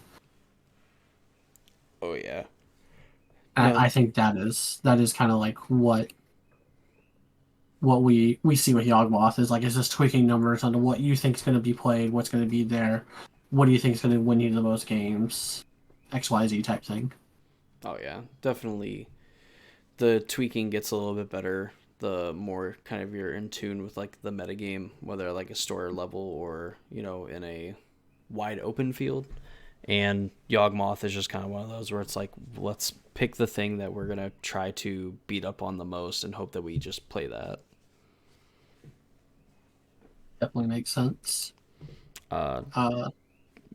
oh yeah. I No, think that is kind of like what we see with Yawgmoth is like, it's just tweaking numbers onto what you think is going to be played, what's going to be there, what do you think is going to win you the most games, XYZ type thing. oh yeah, definitely. The tweaking gets a little bit better the more kind of you're in tune with like the metagame, whether like a store level or in a wide open field. And Yawgmoth is just kind of one of those where it's like, let's pick the thing that we're gonna try to beat up on the most and hope that we just play that. Definitely makes sense. Uh, Uh,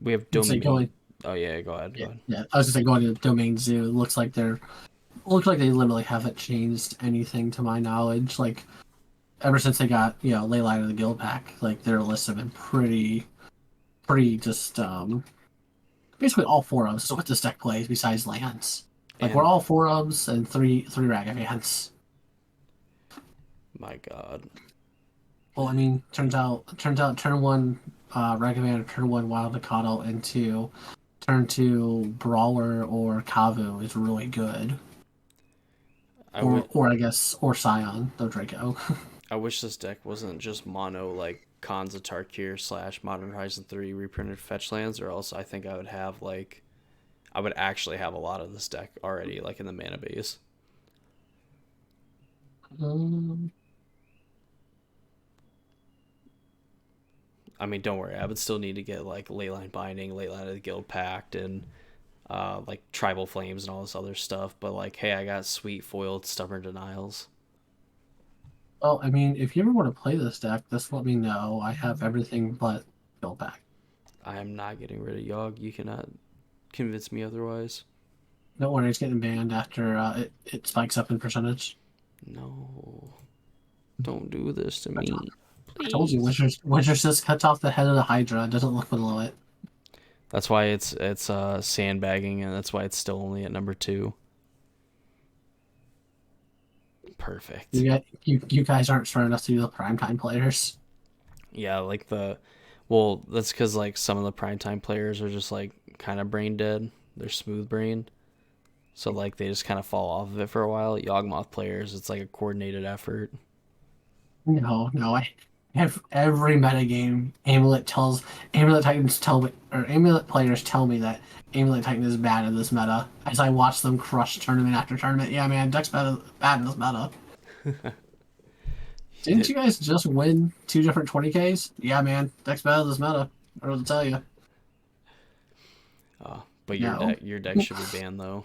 we have let's say domain. going, Oh yeah, go ahead. Go yeah, ahead. yeah. I was just say going to Domain Zoo. It looks like they literally haven't changed anything to my knowledge. Like ever since they got Leyline of the Guild Pack, like their lists have been pretty just basically all four of us is what this deck plays besides lands. Like we're And all four ofs and three Ragavans. my God, Well, I mean, turns out turn one Ragavan, turn one Wild Mikado into turn two Brawler or Kavu is really good. I would. Or I guess or Scion, the Draco. I wish this deck wasn't just mono like Khans of Tarkir / Modern Horizon 3 reprinted fetch lands, or else I think I would have like I would actually have a lot of this deck already, like in the mana base. um, I mean, don't worry, I would still need to get like Leyline Binding, Leyline of the Guild Pact, and like Tribal Flames and all this other stuff. But like, hey, I got sweet foiled Stubborn Denials. well, I mean, if you ever want to play this deck, just let me know. I have everything but built back. I am not getting rid of Yogg. You cannot convince me otherwise. Don't worry, it's getting banned after it spikes up in percentage. No, don't do this to me, I told you, please. Wizard just cuts off the head of the Hydra. It doesn't look below it. That's why it's sandbagging, and that's why it's still only at number 2. Perfect. You guys aren't smart enough to be the primetime players. Yeah, like well, that's because like some of the primetime players are just like kind of brain dead. They're smooth brained, so like they just kind of fall off of it for a while. Yawgmoth players, it's like a coordinated effort. No, no, I have every metagame. Amulet Titans tell me, or Amulet players tell me that Amulet Titan is bad in this meta. As I watch them crush tournament after tournament. Yeah, man, deck's bad in this meta. Didn't you guys just win two different 20Ks? Yeah, man, deck's bad in this meta. I don't know what to tell you. But your No, deck should be banned though.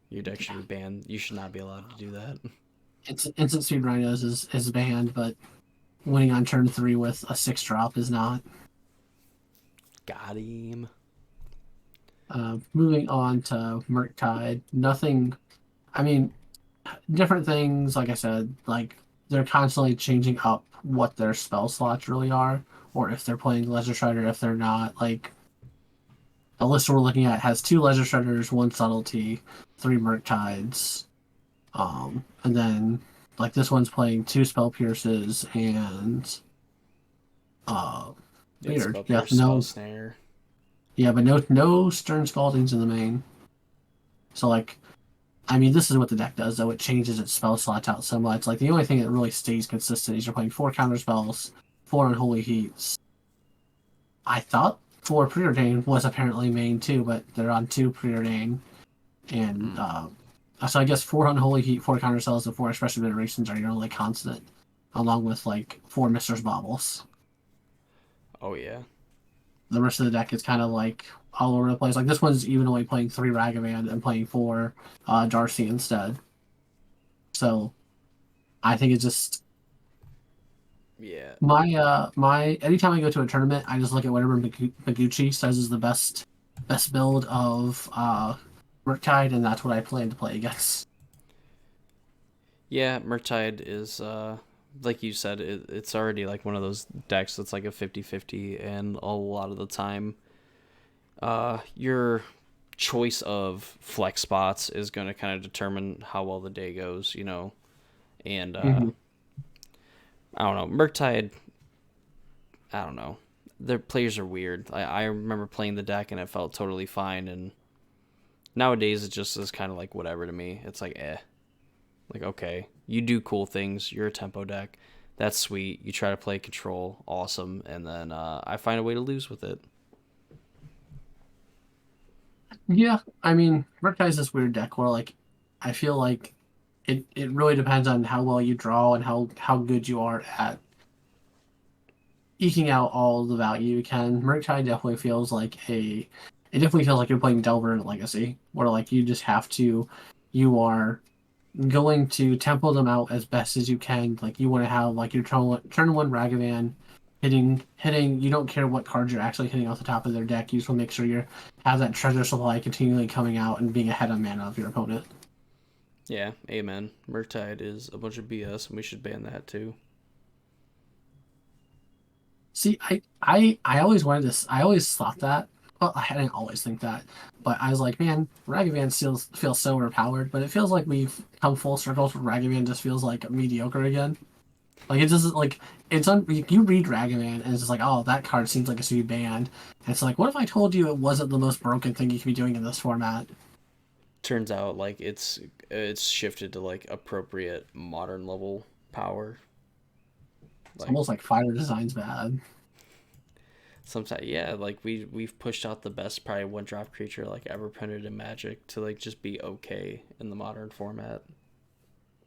Your deck should be banned. You should not be allowed to do that. it's instant speed Rhinos is banned, but winning on turn three with a 6 drop is not. Got him. Moving on to Murktide, nothing. I mean, different things. Like I said, like they're constantly changing up what their spell slots really are, or if they're playing Ledger Strider, if they're not. Like the list we're looking at has two Ledger Striders, one Subtlety, three Murktides, and then like this one's playing two Spell Pierces and uh, It's weird. spell Yeah, pierce, spell no, snare. yeah, but no Stern Scaldings in the main. So like, I mean, this is what the deck does, though. It changes its spell slots out so much. Like, the only thing that really stays consistent is you're playing four counter spells, four Unholy Heats. I thought four Preordain was apparently main too, but they're on two Preordain. And Mm. so I guess four Unholy Heat, four counter spells, and four Expressive Iterations are your only constant, along with like four Mistress Baubles. Oh yeah. The rest of the deck is kind of like all over the place. Like, this one's even only playing three Ragavan and playing four Darcy instead. So I think it's just Yeah. my anytime I go to a tournament, I just look at whatever Maguchi says is the best build of Murktide, and that's what I plan to play against. Yeah, Murktide is like you said, it's already like one of those decks that's like a 50-50, and a lot of the time your choice of flex spots is going to kind of determine how well the day goes, you know. And Hmm. I don't know, Murktide, I don't know. Their players are weird. I remember playing the deck and it felt totally fine, and nowadays it just is kind of like whatever to me. It's like like okay, you do cool things. You're a tempo deck. That's sweet. You try to play control, awesome, and then I find a way to lose with it. Yeah, I mean, Murktide's this weird deck where like I feel like it really depends on how well you draw and how good you are at eking out all the value you can. Murktide definitely feels like it definitely feels like you're playing Delver in Legacy, where like you just have to, you are going to tempo them out as best as you can. Like, you want to have like your turn one Ragavan hitting. You don't care what cards you're actually hitting off the top of their deck. You just want to make sure you have that treasure supply continually coming out and being ahead of mana of your opponent. Yeah, amen. Murktide is a bunch of BS, and we should ban that too. See, I always wanted this. I always thought that. Well, I didn't always think that, but I was like, man, Ragavan still feels so overpowered. But it feels like we've come full circle. Ragavan just feels like mediocre again. Like, it just like you read Ragavan and it's just like, oh, that card seems like it should be banned. And it's like, what if I told you it wasn't the most broken thing you could be doing in this format? Turns out like it's shifted to like appropriate modern level power. It's Like almost like Fire Design's bad. sometimes, yeah, like we've pushed out the best probably one drop creature like ever printed in Magic to like just be okay in the modern format.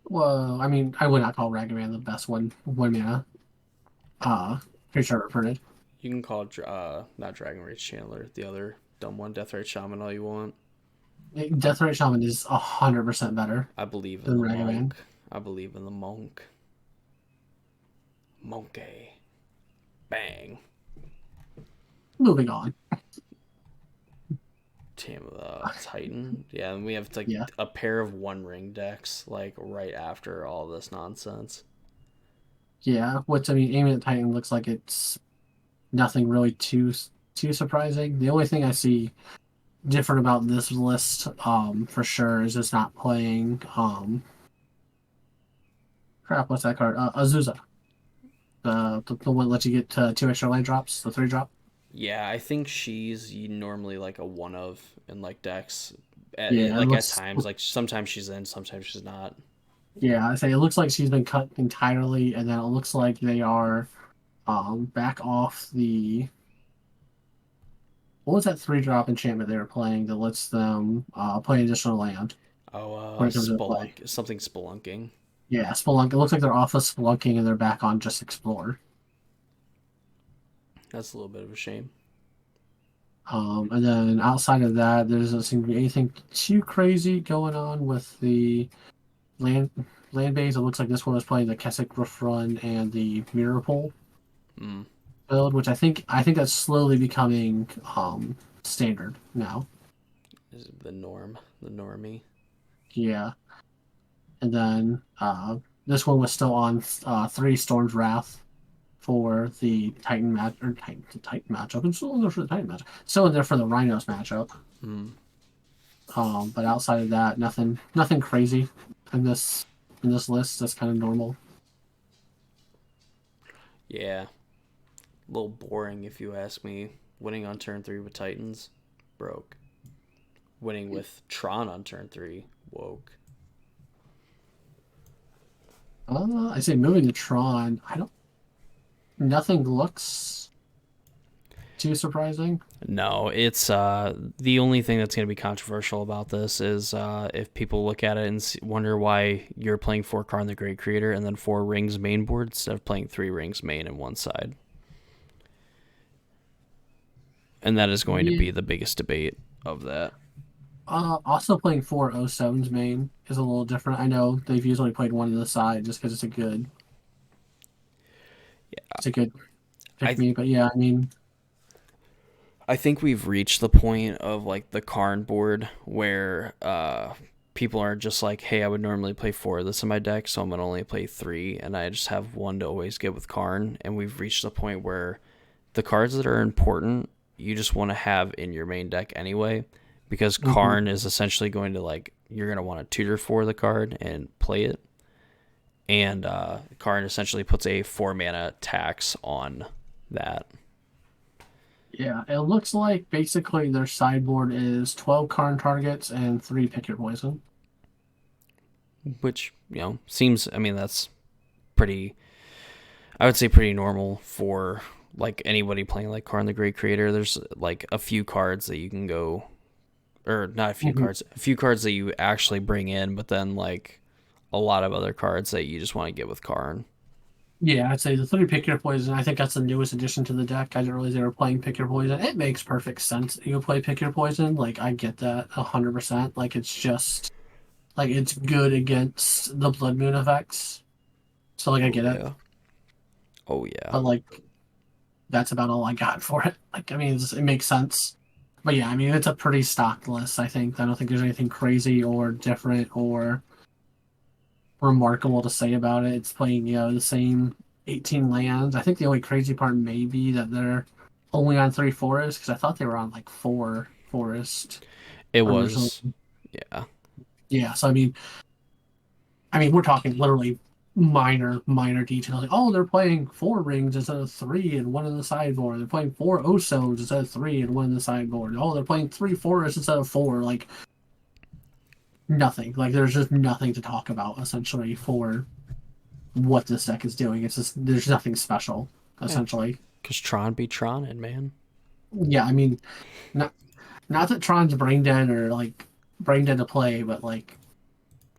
Well, I mean, I would not call Ragavan the best one mana creature ever printed. You can call not Dragon Rage Chandler, the other dumb one, Deathrite Shaman, all you want. Deathrite Shaman is 100% better I believe in than the Ragavan. monk. I believe in the monk. Monkey. Bang. Moving on. Team of Titan. Yeah, and we have like Yeah. a pair of One Ring decks like right after all this nonsense. Yeah. Which, I mean, aiming at Titan looks like it's nothing really too surprising. The only thing I see different about this list, for sure, is just not playing crap, what's that card? Azusa. The one that lets you get two extra land drops, the three drop. Yeah, I think she's normally like a one of in like decks. Yeah, it Like at looks times, like sometimes she's in, sometimes she's not. yeah, I say it looks like she's been cut entirely, and then it looks like they are back off the what was that three drop enchantment they were playing that lets them play additional land Oh, when it comes into play. Spelunk, something spelunking. Yeah, Spelunk. It looks like they're off of Spelunking and they're back on just Explore. That's a little bit of a shame. And then outside of that, there doesn't seem to be anything too crazy going on with the land land base. It looks like this one was playing the Keswick Roof Run and the Mirror Pole Mm. build, which I think that's slowly becoming standard now. Is the norm, the normie. Yeah. And then this one was still on 3 Storm's Wrath for the Titan match or the Titan matchup. It's still in there for the Titan matchup. Still in there for the Rhinos matchup. Hmm. But outside of that, nothing crazy in this list. That's kind of normal. Yeah, a little boring if you ask me. Winning on turn 3 with Titans, broke. Winning with Tron on turn 3, woke. I say moving to Tron. I don't. Nothing looks too surprising. No, it's the only thing that's going to be controversial about this is if people look at it and wonder why you're playing 4 Karn the Great Creator and then 4 Rings main board instead of playing 3 Rings main and one side. And that is going to be the biggest debate of that. Also playing 407's main is a little different. I know they've usually played one on the side just because it's a good. Yeah, It's a good pick me, but yeah, I mean, I think we've reached the point of like the Karn board where people are just like, hey, I would normally play 4 of this in my deck, so I'm gonna only play 3, and I just have 1 to always get with Karn. And we've reached the point where the cards that are important you just want to have in your main deck anyway, because Karn is essentially going to like you're gonna want to tutor for the card and play it, and Karn essentially puts a 4 mana tax on that. yeah, it looks like basically their sideboard is 12 Karn targets and 3 Pick Your Poison. Which, seems, I mean, that's pretty, I would say pretty normal for like anybody playing like Karn the Great Creator. There's like a few cards that you can go, or not a few cards, a few cards that you actually bring in, but then like a lot of other cards that you just want to get with Karn. Yeah, I'd say the 3 Pick Your Poison. I think that's the newest addition to the deck. I didn't realize they were playing Pick Your Poison. It makes perfect sense that you play Pick Your Poison. Like, I get that 100%. Like, it's just, like, it's good against the Blood Moon effects. So, like, I get it. Oh, yeah. But, like, that's about all I got for it. Like, I mean, it makes sense. But yeah, I mean, it's a pretty stocked list, I think. I don't think there's anything crazy or different or remarkable to say about it. It's playing, the same 18 lands. I think the only crazy part may be that they're only on 3 forests, because I thought they were on like 4 forest It originally. was, yeah. Yeah, so I mean, we're talking literally minor details. Like, oh, they're playing 4 rings instead of 3 and 1 in the sideboard. They're playing 4 Osos instead of 3 and 1 in the sideboard. Oh, they're playing 3 forests instead of 4. Like, nothing. Like, there's just nothing to talk about essentially for what this deck is doing. It's just there's nothing special essentially. Because Tron be Tronin, man. Yeah, I mean, not not that Tron's brain dead or like brain dead to play, but like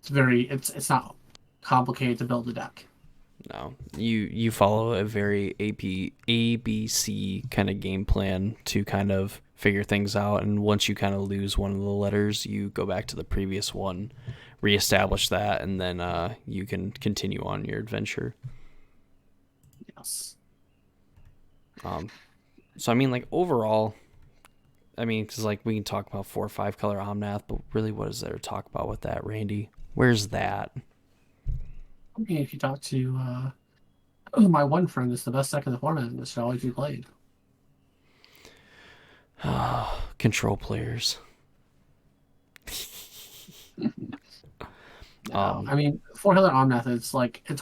it's not complicated to build a deck. No, you follow a very ABC kind of game plan to kind of figure things out, and once you kind of lose one of the letters, you go back to the previous one, reestablish that, and then you can continue on your adventure. Yes. So I mean, like overall, I mean, because like we can talk about 4 or 5 color Omnath, but really, what is there to talk about with that, Randy? Where's that? I mean, if you talk to my one friend, it's the best deck in the format, and this should always be played. Control players. No, I mean, 4 color Omnath, it's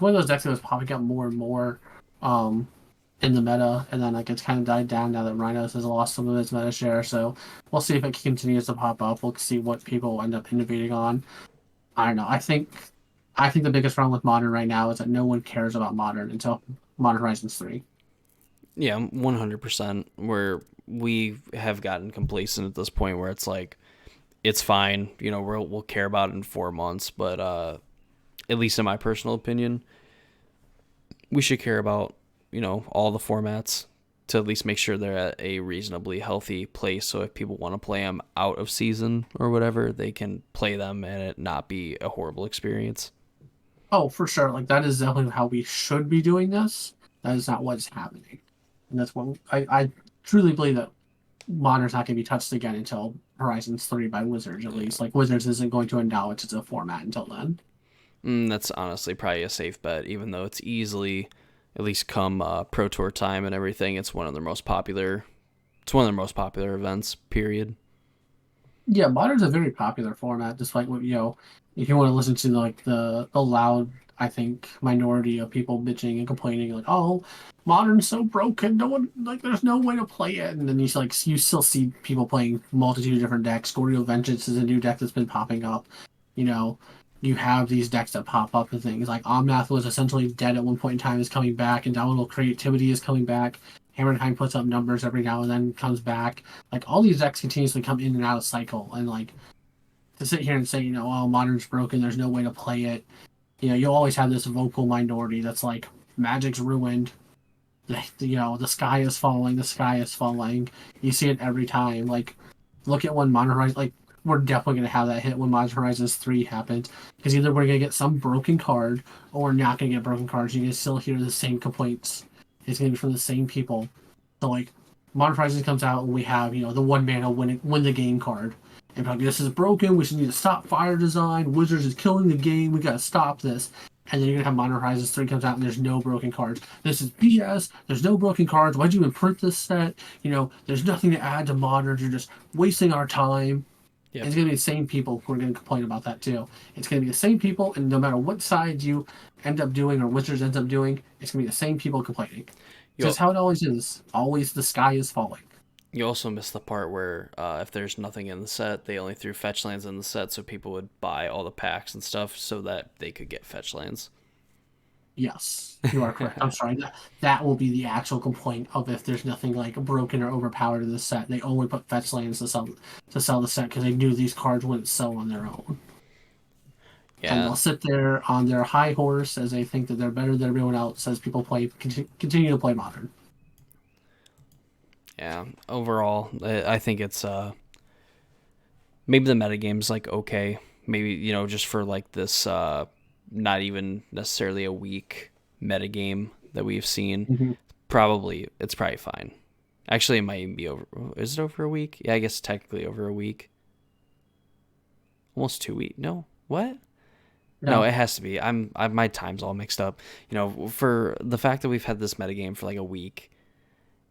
one of those decks that was popping up more and more in the meta, and then like it's kind of died down now that Rhinos has lost some of its meta share. So we'll see if it continues to pop up. We'll see what people end up innovating on. I don't know. I think the biggest problem with Modern right now is that no one cares about Modern until Modern Horizons 3. Yeah, 100%. Where we have gotten complacent at this point, where it's like, it's fine. We'll care about it in 4 months, but at least in my personal opinion, we should care about all the formats to at least make sure they're at a reasonably healthy place. So if people want to play them out of season or whatever, they can play them and it not be a horrible experience. Oh, for sure. Like that is definitely how we should be doing this. That is not what's happening, and that's what I truly believe that Modern's not going to be touched again until Horizons 3 by Wizards, at least. Like, Wizards isn't going to endow it as a format until then. That's honestly probably a safe bet, even though it's easily, at least come Pro Tour time and everything, it's one of their most popular. It's one of their most popular events. Period. Yeah, Modern's a very popular format, despite what, if you want to listen to, like, the loud, I think, minority of people bitching and complaining, like, oh, Modern's so broken, no one, like, there's no way to play it. And then you still see people playing multitude of different decks. Scorpio Vengeance is a new deck that's been popping up. You know, you have these decks that pop up and things. Like, Omnath was essentially dead at one point in time, is coming back, and Downloadable Creativity is coming back. Hammer Time puts up numbers every now and then, comes back. Like, all these decks continuously come in and out of cycle, and like, to sit here and say, oh, Modern's broken, there's no way to play it. You'll always have this vocal minority that's like, Magic's ruined. The sky is falling, the sky is falling. You see it every time. Like, look at when Modern Horizons, like, we're definitely going to have that hit when Modern Horizons 3 happens. Because either we're going to get some broken card, or we're not going to get broken cards. You're going to still hear the same complaints. It's going to be from the same people. So, like, Modern Horizons comes out, and we have, the one mana win the game card. And like, this is broken, we should need to stop fire design, Wizards is killing the game, we gotta stop this. And then you're gonna have Modern Horizons 3 comes out and there's no broken cards. This is BS, there's no broken cards, why'd you even print this set? There's nothing to add to Modern, you're just wasting our time. Yep. And it's gonna be the same people who are gonna complain about that too. It's gonna be the same people, and no matter what side you end up doing or Wizards ends up doing, it's gonna be the same people complaining. Just how it always is. Always the sky is falling. You also missed the part where if there's nothing in the set, they only threw fetch lands in the set, so people would buy all the packs and stuff so that they could get fetch lands. Yes, you are correct. I'm sorry. That will be the actual complaint of if there's nothing like broken or overpowered in the set. They only put fetch lands to sell the set because they knew these cards wouldn't sell on their own. And Yeah. they'll sit there on their high horse as they think that they're better than everyone else as people continue to play Modern. Yeah. Overall, I think it's maybe the metagame's like okay. Maybe, just for like this not even necessarily a weak metagame that we've seen. Mm-hmm. It's probably fine. Actually, it might even be over. Is it over a week? Yeah, I guess technically over a week. Almost 2 weeks. No, what? No, it has to be. My time's all mixed up. For the fact that we've had this metagame for like a week,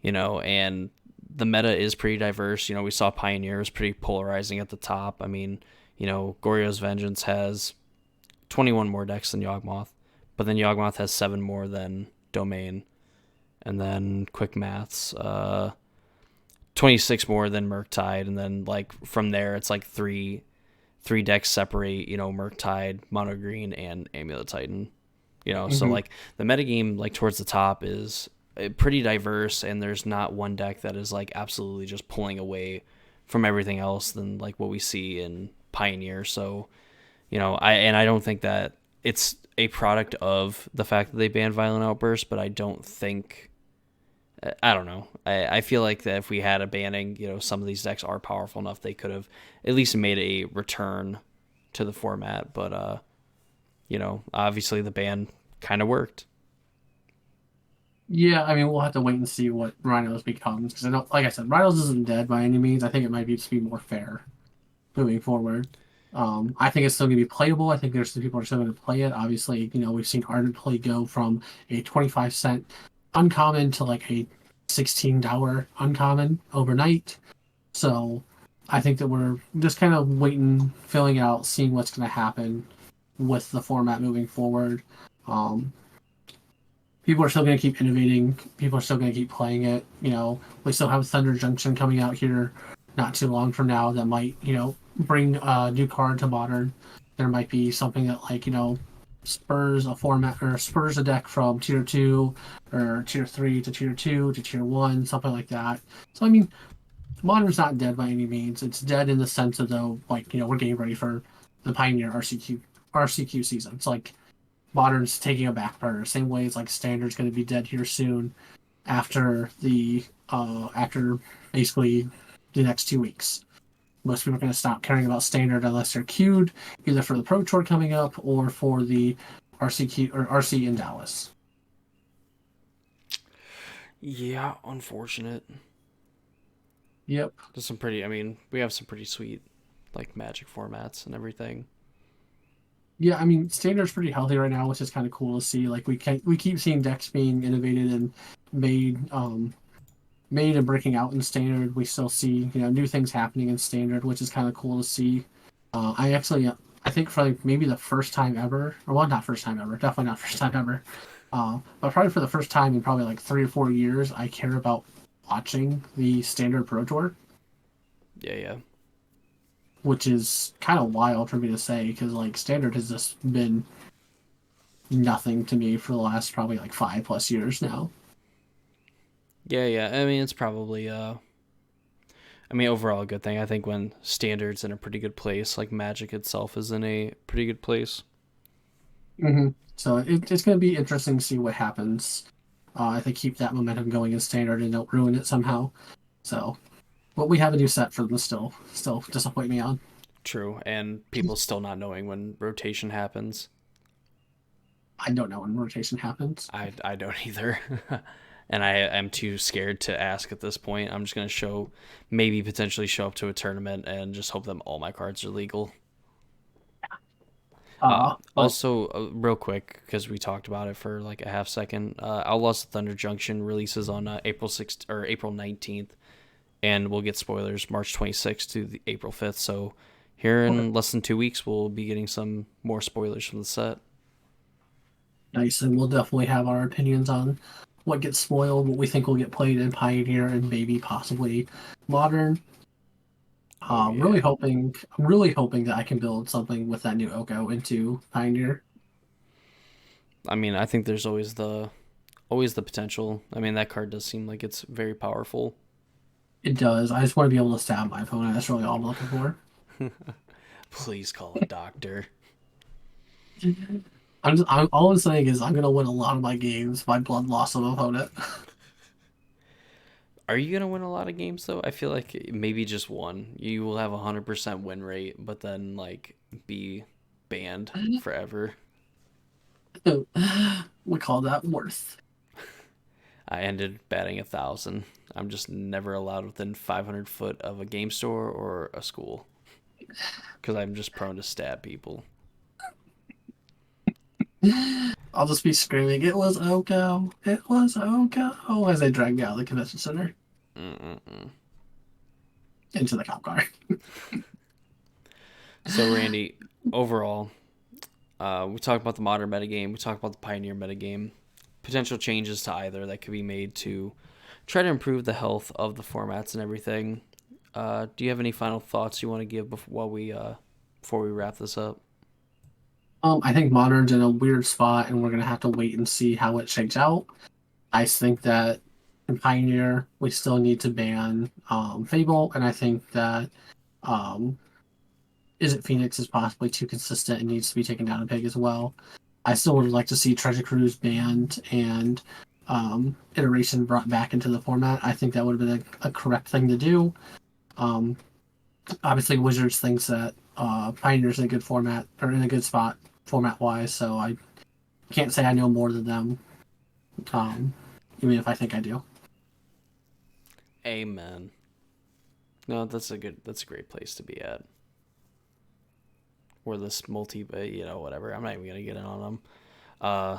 and the meta is pretty diverse. We saw Pioneer is pretty polarizing at the top. I mean, Goryo's Vengeance has 21 more decks than Yawgmoth, but then Yawgmoth has 7 more than Domain, and then quick maths, 26 more than Murktide, and then like from there it's like three decks separate, Murktide, Mono Green, and Amulet Titan. So like the metagame like towards the top is pretty diverse, and there's not one deck that is like absolutely just pulling away from everything else than like what we see in Pioneer. So, I don't think that it's a product of the fact that they banned Violent Outburst, but I don't think, I don't know. I feel like that if we had a banning, some of these decks are powerful enough they could have at least made a return to the format. But, obviously the ban kind of worked. Yeah, I mean, we'll have to wait and see what Rhinos becomes because I know, like I said, Rhinos isn't dead by any means. I think it might just be more fair moving forward. I think it's still going to be playable. I think there's some people who are still going to play it. Obviously, we've seen Ardent Play go from a 25-cent uncommon to like a $16 uncommon overnight. So I think that we're just kind of waiting, filling out, seeing what's going to happen with the format moving forward. People are still going to keep innovating. People are still going to keep playing it. We still have Thunder Junction coming out here not too long from now that might, bring a new card to Modern. There might be something that like, spurs a format or spurs a deck from tier 2 or tier 3 to tier 2 to tier 1, something like that. So, I mean, Modern's not dead by any means. It's dead in the sense of though, like, we're getting ready for the Pioneer RCQ season. It's like Modern's taking a back burner. Same way as like Standard's going to be dead here soon after after basically the next 2 weeks. Most people are going to stop caring about Standard unless they're queued, either for the Pro Tour coming up or for the RCQ or RC in Dallas. Yeah, unfortunate. Yep. There's some pretty. I mean, we have some pretty sweet like Magic formats and everything. Yeah, I mean, standard's pretty healthy right now, which is kind of cool to see. Like we keep seeing decks being innovated and made made and breaking out in standard. We still see new things happening in standard, which is kind of cool to see. I actually I think for like maybe the first time ever, or well, not first time ever, definitely not first time ever, but probably for the first time in probably like 3 or 4 years, I care about watching the standard pro tour, Yeah, yeah. which is kind of wild for me to say because like standard has just been nothing to me for the last probably like 5+ years now. Yeah, yeah. I mean, it's probably I mean, overall a good thing. I think when standards in a pretty good place, like Magic itself is in a pretty good place. So it's going to be interesting to see what happens if they keep that momentum going in standard and don't ruin it somehow. So, but we have a new set for them still disappoint me on. True, and people still not knowing when rotation happens. I don't know when rotation happens. I don't either. And I am too scared to ask at this point. I'm just gonna maybe potentially show up to a tournament and just hope that all my cards are legal. But Also, real quick, because we talked about it for like a half second, Outlaws of Thunder Junction releases on April 6th or April 19th, and we'll get spoilers March 26th to the April 5th. So here okay, in less than 2 weeks, we'll be getting some more spoilers from the set. nice, and we'll definitely have our opinions on what gets spoiled, what we think will get played in Pioneer, and maybe possibly Modern. Oh yeah. I'm really hoping that I can build something with that new Oko into Pioneer. I mean, I think there's always the potential. I mean, that card does seem like it's very powerful. It does. I just want to be able to stab my opponent. That's really all I'm looking for. Please call a doctor. All I'm saying is I'm gonna win a lot of my games by blood loss of opponent. Are you gonna win a lot of games though? I feel like maybe just one. You will have 100% win rate, but then like be banned forever. We call that worth. I ended batting 1,000. I'm just never allowed within 500 foot of a game store or a school because I'm just prone to stab people. I'll just be screaming, "It was Oko! It was Oko!" as they drag me out of the convention center Mm-mm-mm. into the cop car. So Randy, overall, we talked about the modern metagame. We talked about the pioneer metagame. Potential changes to either that could be made to try to improve the health of the formats and everything. Do you have any final thoughts you want to give before we wrap this up? I think Modern's in a weird spot, and we're gonna have to wait and see how it shakes out. I think that in Pioneer we still need to ban Fable, and I think that um, is it Phoenix is possibly too consistent and needs to be taken down a peg as well. I still would like to see Treasure Cruise banned and iteration brought back into the format. I think that would have been a correct thing to do. Um, Obviously, Wizards thinks that Pioneer's in a good format or in a good spot format wise, so I can't say I know more than them, um, even if I think I do. Amen. No, that's a great place to be at. Or this whatever. I'm not even gonna get in on them. Uh,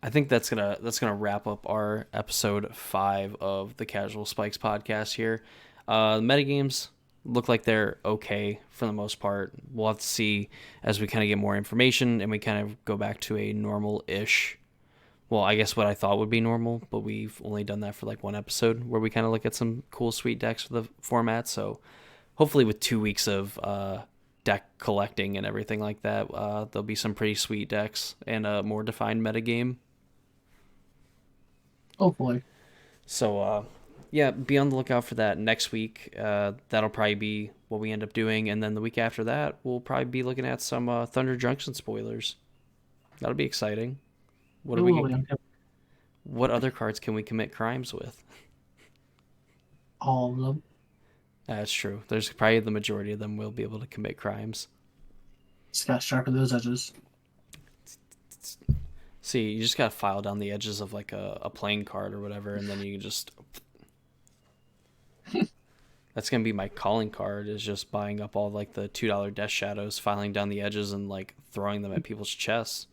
I think that's gonna wrap up our episode 5 of the Casual Spikes podcast here. The metagames look like they're okay for the most part. We'll have to see as we kind of get more information and we kind of go back to a normal-ish. Well, I guess what I thought would be normal, but we've only done that for like one episode where we kind of look at some cool, sweet decks for the format. So hopefully, with 2 weeks of deck collecting and everything like that, there'll be some pretty sweet decks and a more defined metagame. Hopefully. So, yeah, be on the lookout for that next week. That'll probably be what we end up doing, and then the week after that, we'll probably be looking at some Thunder Junction spoilers. That'll be exciting. What It do will we? be What other cards can we commit crimes with? all of them. That's true. There's probably the majority of them will be able to commit crimes. Just got to sharpen those edges. See, you just gotta file down the edges of like a playing card or whatever, and then you can just That's gonna be my calling card, is just buying up all like the $2 death shadows, filing down the edges, and like throwing them at people's chests.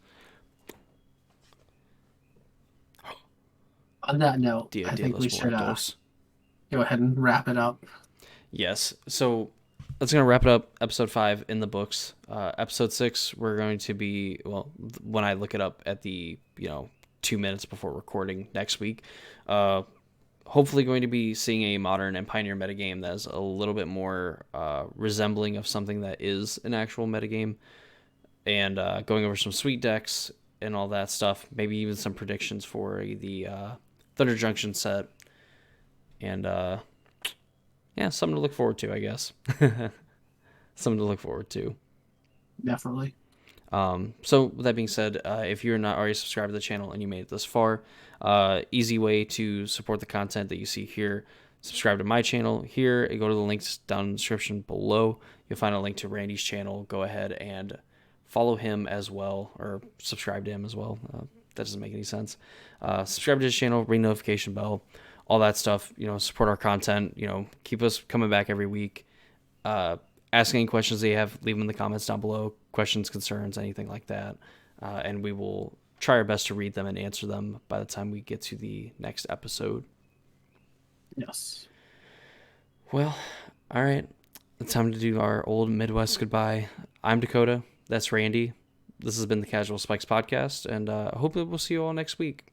On that note, Dia I de think we los should Muertos. go ahead and wrap it up. Yes. So that's going to wrap it up. Episode 5 in the books. Episode 6, we're going to be, well, when I look it up at the, 2 minutes before recording next week, hopefully going to be seeing a modern and pioneer metagame that is a little bit more resembling of something that is an actual metagame, and going over some sweet decks and all that stuff. Maybe even some predictions for the Thunder Junction set. And yeah, something to look forward to, I guess. Something to look forward to. Definitely. So with that being said, if you're not already subscribed to the channel and you made it this far, easy way to support the content that you see here. Subscribe to my channel here. Go to the links down in the description below. You'll find a link to Randy's channel. Go ahead and follow him as well, or subscribe to him as well. That doesn't make any sense. Subscribe to his channel, ring notification bell, all that stuff. Support our content. Keep us coming back every week. Ask any questions that you have, leave them in the comments down below. Questions, concerns, anything like that. And we will try our best to read them and answer them by the time we get to the next episode. Yes. Well, all right. It's time to do our old Midwest goodbye. I'm Dakota. That's Randy. This has been the Casual Spikes podcast, and hopefully we'll see you all next week.